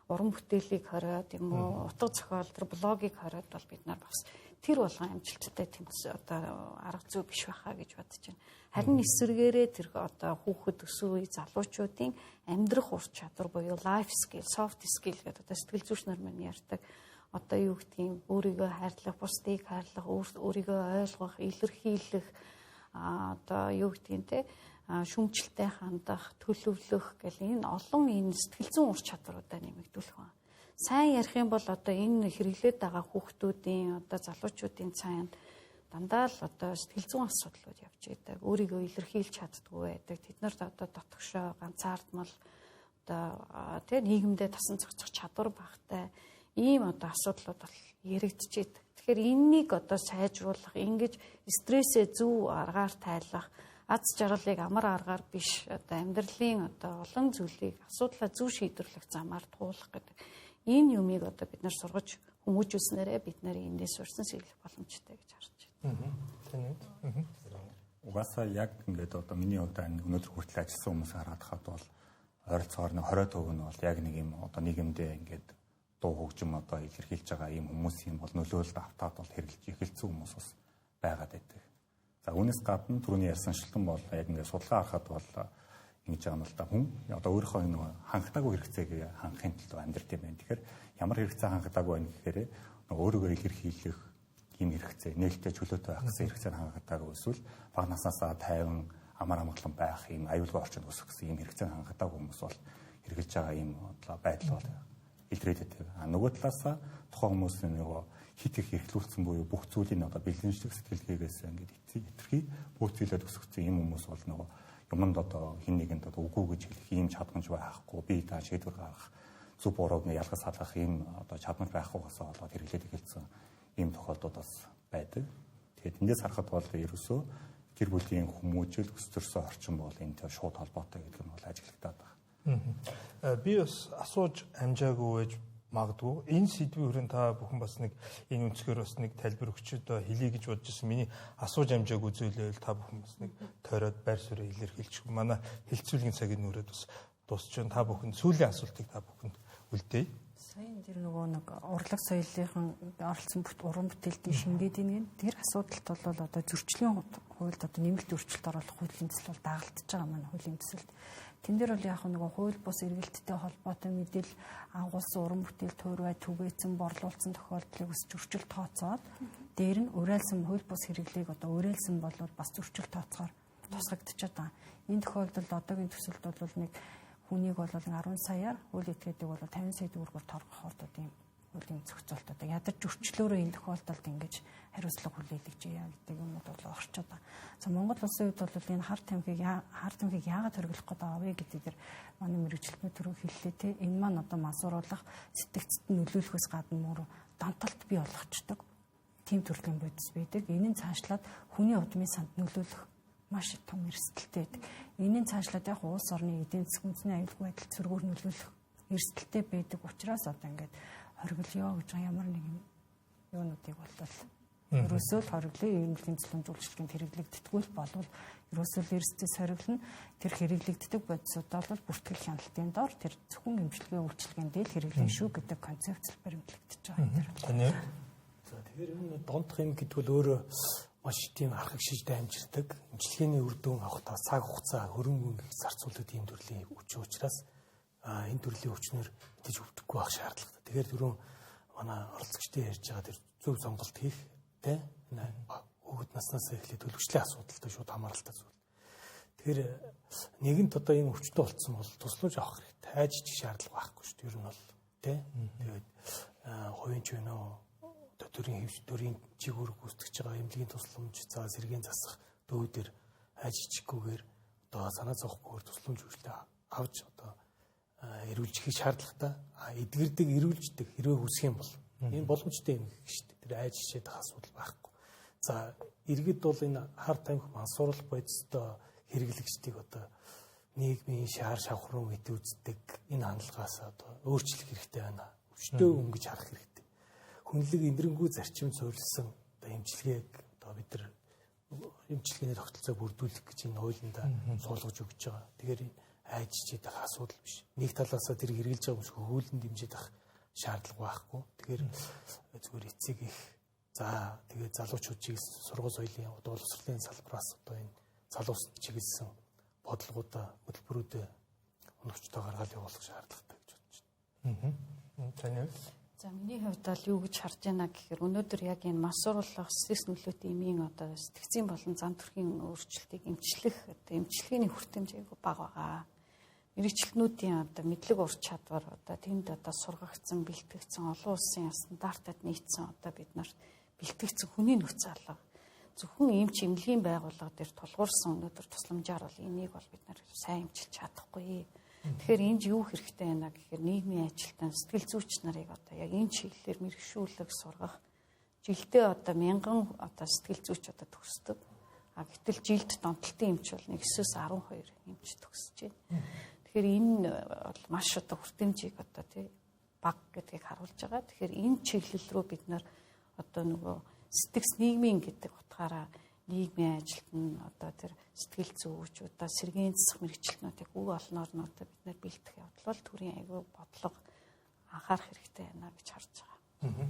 уран бүтээлийг хориод юм уу, утга зохиол тэр блогийг хориод бол бид нар бас тэр болгон амжилттай тэмцэж одоо арга зүй биш байхаа гэж бодож байна. Харин эсвэргээрээ тэр одоо хүүхэд өсвөр үе залуучуудын амьдрах ур чадвар буюу life skill, soft skill гэдэг одоо сэтгэл зүйч нар маань ярьдаг. Одоо юу гэдгийг өөрийгөө хайрлах, бусдыг хайрлах, өөрийгөө ойлгох, илэрхийлэх одоо юу гэдгийг те шүмжлэлтэй хандах, төлөвлөх гэл энэ олон энэ сэтгэл зүйн ур чадваруудаа нэмэгдүүлэх байна. Сайн ярих юм бол одоо энэ хэрэглээд байгаа хүүхдүүдийн одоо залуучуудын цаанд дандаа л одоо сэтгэл зүйн асуудлууд явж байдаг. Өөрийгөө илэрхийлж чаддгүй байдаг. Тэд нарт одоо дотгошоо, ганцаардмал одоо тэг нийгэмдээ тасан зохицох чадвар багтай ийм одоо асуудлууд бол яригдчихэд. Тэгэхээр энэнийг одоо сайжруулах, ингэж стрессээ зөв аргаар тайлах, аз жаргалыг амар аргаар биш одоо амьдралын одоо олон зүйлийг асуудлаа зөв шийдвэрлэх замаар туулах гэдэг энэ юмыг одоо бид нар сургаж хүмүүжүүлснээрээ бид нар эндээс сурсан сэглэх боломжтой гэж харж байна. Угаасаа яг ингээд одоо миний хувьд өнөөдөр хүртэл ажилласан хүмүүс хараад хаад бол ойролцоогоор 20% нь бол яг нэг юм одоо нийгэмдээ ингээд дуу хөгжим одоо илэрхийлж байгаа ийм хүмүүсийн бол нөлөөлөлд автаад бол хэрэглэж эхэлсэн хүмүүс бас байгаад байдаг. За үүнээс гадна түрүүний ярьсан шилтэн бол яг ингээд судалгаа харахад бол ингэж байгаа юм л да. Хүн одоо өөрийнхөө нөгөө хангалтаагүй хэрэгцээг хангахын тулд амьдрт юм байна. Тэгэхээр ямар хэрэгцээ хангалтаагүй байна гэхээр нөгөө өөрийгөө илэрхийлэх ийм хэрэгцээ, нээлттэй чөлөөтэй байх гэсэн хэрэгцээнд хангалтаагүй эсвэл бага наснасаа тайван амар амгалан байх ийм аюулгүй орчинд өсөх гэсэн ийм хэрэгцээнд хангалтаагүй хүмүүс бол хэрэгжилж байгаа ийм байдал бол илрээдэд. Нөгөө талаасаа тухайн хүмүүсийн нөгөө хит их эрхлүүлсэн буюу бүх зүйлийн одоо бэлэнчлэг сэтгэлгээгээс ингээд итгэхий бөөцөлөд өсгсөн ийм хүмүүс бол нөгөө юмд одоо хин нэгэнд одоо үгүй гэж хэлэх ийм чадамж байхгүй, бие даа шийдвэр гаргах, зөв бурууг нь ялгаж салгах ийм одоо чадамж байхгүйгээс болоод хэрэглээд эхэлсэн ийм тохиолдлууд бас байдаг. Тэгээд эндээс харахад бол ерөөсөө гэр бүлийн хүмүүжил өсөрсөн орчин бол энэтэй шууд холбоотой гэдэг нь бол ажиглагтаад байна. Би бас асууж амжаагүй байж магадгүй энэ сэдвийн хүрээнд та бүхэн бас нэг энэ өнцгөр бас нэг тайлбар өгч одоо хэлье гэж бодож ирсэн. Миний асууж амжаагүй зүйлээ та бүхэн бас нэг тойроод байр суурь илэрхийлчих. Манай хэлцүүлгийн цагийн нүрээд бас дуусч байна. Та бүхэн сүүлийн асуултыг та бүхэнд үлдээе. Сайн тэр нөгөө нэг урлаг соёлынхан оролцсон уран бүтээлтийн шингээдийн нэг тэр асуудалт бол одоо зөрчлийн хуульд одоо нэмэлт өөрчлөлт оруулах хуулийн төсөл бол дагалдж байгаа маань хуулийн төсөлд. Тэн дээр бол яг нөгөө хууль бус эргэлттэй холбоотой мэдээлэл агуулсан уран бүтээл туурай түгээсэн борлуулсан тохиолдлыг бас зөрчил тооцоод дээр нь уриалсан хууль бус хэрэглээг одоо уриалсан бол бас зөрчил тооцохоор тусгагдчихад байгаа. Энэ тохиолдолд одоогийн төсөлд бол нэг хүнийг бол 10 саяар үйл этгээдэг бол 50 сая төгрөгөөр торгох одоо тийм үлийн зохицуулт одоо ядарч өрчлөөрөө энэ тохиолдолд ингэж хариуцлага хүлээлгэж яа гэдэг юмуд бол орчод байна. За Монгол улсын хувьд бол энэ хар тамхиг яагаад хориглох гээд байгаа вэ гэдэг дээр манай мэргэжилтнүүд түрүү хэллээ те. Энэ маань одоо мансууруулах сэтгцэд нөлөөлөхөөс гадна мөр донтолт бий болгочдөг. Тим төрлийн бодис байдаг. Энэ нь цаашлаад хүний удмын санд нөлөөлөх маш том эрсдэлтэй байдаг. Энийн цаашлаад яг улс орны эдийн засгийн үндэсний аюулгүй байдалд сөргөөр нөлөөлөх эрсдэлтэй байдаг учраас одоо ингээд хориглоё гэж ямар нэгэн юунуудыг болвол ерөөсөө л хориглоё эмнэлгийн зөвлөмжүүлэлтийн хэрэглэгддэггүй болвол ерөөсөө л эрсдэлээс хориглоно. Тэр хэрэглэгддэг бодисуудаа бол бүртгэл хяналтын доор тэр зөвхөн эмчилгээ үйлчилгээнд л хэрэглэн шүү гэдэг концепцэл баримтлагдаж байгаа юм. За тэгэхээр энэ дондох юм гэдэг бол өөрөө маш тийм архаг шиж дамжирдаг. Эмчилгээний үр дүн авахтаа цаг хугацаа хөрөнгө зарцуулдаг ийм төрлийн хүч учраас энэ төрлийн хүчнэр мэдээж өвдөхгүй байх шаардлагатай. Тэгэхээр түрүүн манай оролцогчдын ярьж байгаа тэр зөв сонголт хийх тэ хүүхэд наснаас эхлээд төлөвчлийн асуудалтай шууд хамааралтай зүйл. Тэгэхээр нэгэнт одоо ийм өвчтөй болцсон бол туслаж авах хэрэгтэй. Хайжчих шаардлага байхгүй шүү дээ. Ер нь бол тэ. Тэгээд хувийн ч вэ нөө төрийн чигүүр гүйцэтгэж байгаа эмнэлгийн тусламж за сэргийн засах дөөдөр хайжчихгүйгээр одоо санаа зовхгүйгээр тусламж үйлдэл авч одоо эрүүлж их шаардлагатай эдгэрдэг эрүүлждэг хэрвээ хүсэх юм бол энэ боломжтой юм гэх шүү дээ. Тэр айж хичээд байгаа асуудал байхгүй. За иргэд бол энэ хар тамхи мансууруулах бодистой хэрэглэгчдийг одоо нийгмийн шаар шавхран мэт үздэг энэ хандлагаас одоо өөрчлөх хэрэгтэй байна. Өвчтөө өнгөж харах хэрэгтэй. Хүнлэг эндрэнгүү зарчим суурилсан одоо эмчилгээг одоо бид нар эмчилгээний тогтолцоог бүрдүүлэх гэж энэ хуулиндаа суулгаж өгч байгаа. Тэгэхээр энэ айж чийдэх асуудал биш. Нэг талаасаа тэр хэрэгжилж байгаа хүмүүс хөвөлөнд дэмжиж авах шаардлага байхгүй. Тэгэхээр зүгээр эцэг их за тэгээд залуучуудыг сургууль соёлын одоо боловсролын салбараас одоо энэ залуусд чиглэсэн бодлогоудаа хөтөлбөрүүдэд өнөчтөө гаргаад явуулах шаардлагатай гэж бодож байна. Таны За миний хувьд бол юу гэж харж байна гэхээр өнөөдөр яг энэ мансууруулах стресс нөлөөтэй эмийн одоо сэтгцийн болон зан төрхийн өөрчлөлтийг эмчлэх одоо эмчилгээний хүртээмж айгүй бага байгаа. Мэргэжилтнүүдийн одоо мэдлэг ур чадвар одоо тэнд одоо сургагдсан, бэлтгэгдсэн олон улсын стандартад нийцсэн одоо бид нарт бэлтгэгдсэн хүний нөхцөл алга. Зөвхөн эмч эмнэлгийн байгууллага дээр тулгуурсан өнөөдөр тусламжаар бол энийг бол бид нар сайн эмчилж чадахгүй. Тэгэхээр энд юу хэрэгтэй байна гэхээр нийгмийн ажилтан сэтгэл зүйч нарыг одоо яг энэ чиглэлээр мэргэшүүлэг сургах. Жилдээ одоо 1000 одоо сэтгэл зүйч одоо төгсдөг. Гэтэл жилд донтолтын эмч бол 9-12 эмч төгсөж байна. Тэгэхээр энэ бол маш одоо хүртээмжийг одоо тий бага гэдгийг харуулж байгаа. Тэгэхээр энэ чиглэл рүү бид нар одоо нөгөө сэтгэс нийгмийн гэдэг утгаараа нийгмийн ажилтан одоо тэр сэтгэл зүйч одоо сэргийн засах мэргэжилтнүүдийг үг олноор нь одоо бид нэр бэлтгэх явдал бол төрийн аягүй бодлого анхаарах хэрэгтэй байна гэж харж байгаа.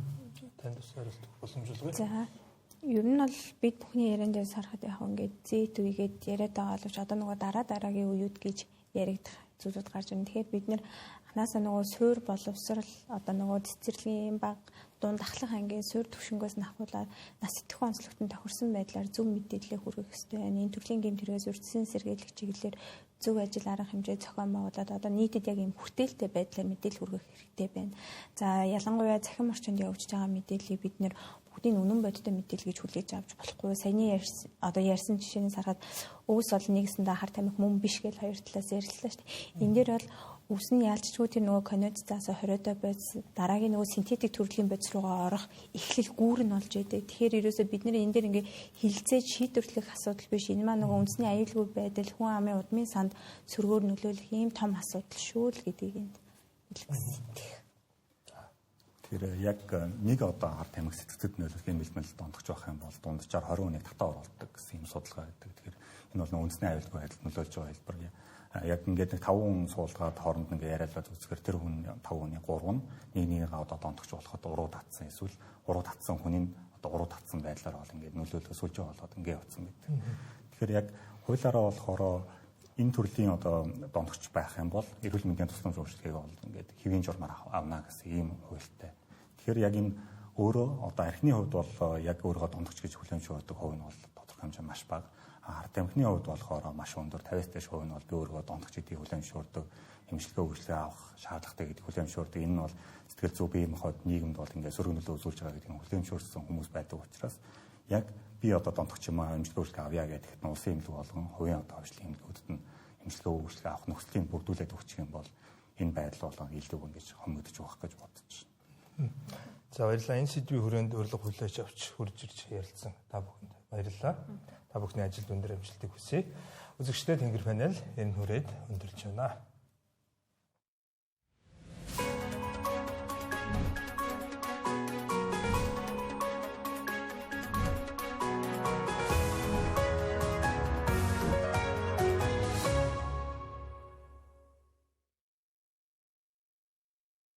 Танд бас хариулт боломжлогоо. За ер нь бол бид бүхний яриан дээр сарахад яг ингээд зэт үегээд яриад байгаа боловч одоо нөгөө дараагийн үеуд гэж яригдах зүйлүүд гарч ирнэ. Тэгэхээр бид нэр анхнаасаа нөгөө суур боловсрал одоо нөгөө цэцэрлэгийн баг дунд ахлах ангийн суур төвшнгөөс нь ахуулаад нас идэвхтэй онцлогтод тохирсон байдлаар зөв мэдээлэл хүргэх ёстой байна. Энэ төрлийн гэмт хэрэгээс үрдсэн сэргийлэх чиглэлээр зөв ажил арга хэмжээ зохион байгуулад одоо нийтэд яг ийм хүртээлтэй байдлаар мэдээлэл хүргэх хэрэгтэй байна. За ялангуяа цахим орчинд явж байгаа мэдээллийг бид нэр бүгдийн үнэн бодиттой мэдээлэл гэж хүлээж авч болохгүй. Саяны ярьсан жишээнээс харахад өвс бол нэгэсэндээ хар тамхи мөн биш гэж хоёр талаас ярилцлаа шүү дээ. Энэ дээр бол өвс нь яалчгүй тэр нөгөө конвенцаасаа хориодоо бодис дараагийн нөгөө синтетик төрлийн бодис руугаа орох эхлэл гүүр нь болж идэг. Тэгэхээр ерөөсөө бид нэр энэ дээр ингээ хилцээж шийдвэрлэх асуудал биш. Энэ маань нөгөө үндэсний аюулгүй байдал хүн амын удмын санд сөргөөр нөлөөлөх ийм том асуудал шүү л гэдгийг энд хэлэх. Тэр яг нэг одоо хар тамхи сэтгцэд нөлөөлөх бэлмэл дондогч байх юм бол дунджаар 20 хүнийг татаа оруулдаг гэсэн юм судалгаа байдаг. Тэгэхээр энэ бол үндэсний аюулгүй байдалд нөлөөлж байгаа хэлбэр. Яг ингээд 5 хүн суулгаад хооронд ингээ яриалаад үзэхээр тэр хүн 5 хүний 3 нь нэг одоо дондогч болоход уруу татсан эсвэл уруу татсан хүний одоо уруу татсан байдлаар бол ингээд нөлөөлөх сүлжээ болоод ингээ явцсан байдаг. Тэгэхээр яг хуулиараа болохоор энэ төрлийн одоо дондогч байх юм бол эрүүл мэндийн тусламж үйлчилгээг бол ингээд хэвийн журмаар авна гэсэн ийм хуультай. Тэгэхээр яг энэ өөрөө одоо архины хувьд бол яг өөрөө дондогч гэж хүлээмжшүүлдэг хувь нь бол тодорхой хэмжээнд маш бага. Хар тамхины хувьд болохоор маш өндөр 50-аас дээш хувь нь бол би өөрөө дондогч гэдгийг хүлээмжшүүлдэг, эмчилгээ үйлчилгээ авах шаардлагатай гэдгийг хүлээмжшүүлдэг. Энэ нь бол сэтгэл зүй бие махбод нийгэмд бол ингээд сөрөг нөлөө үзүүлж байгаа гэдгийг хүлээмжшүүлсэн хүмүүс байдаг учраас яг би одоо дондогч юм аа эмчилгээ үйлчилгээ авъя гэхэд нь улсын эмнэлэг болгон хувийн одоо хвшлын эмнэлгүүдэд нь эмчилгээ үйлчилгээ авах нөхцөлийг бүрдүүлээд өгчих юм бол энэ байдал болон илүү ингэж хомигдож байгаа гэж бодож байна. За баярлалаа. Энэ сэдвийн хүрээнд урилга хүлээж авч хурж ирж ярилцсан та бүхэнд баярлалаа. Та бүхний ажилд өндөр амжилтыг хүсье. Үзэгчдээ Тэнгэр панел энэ хүрээд өндөрлж байна.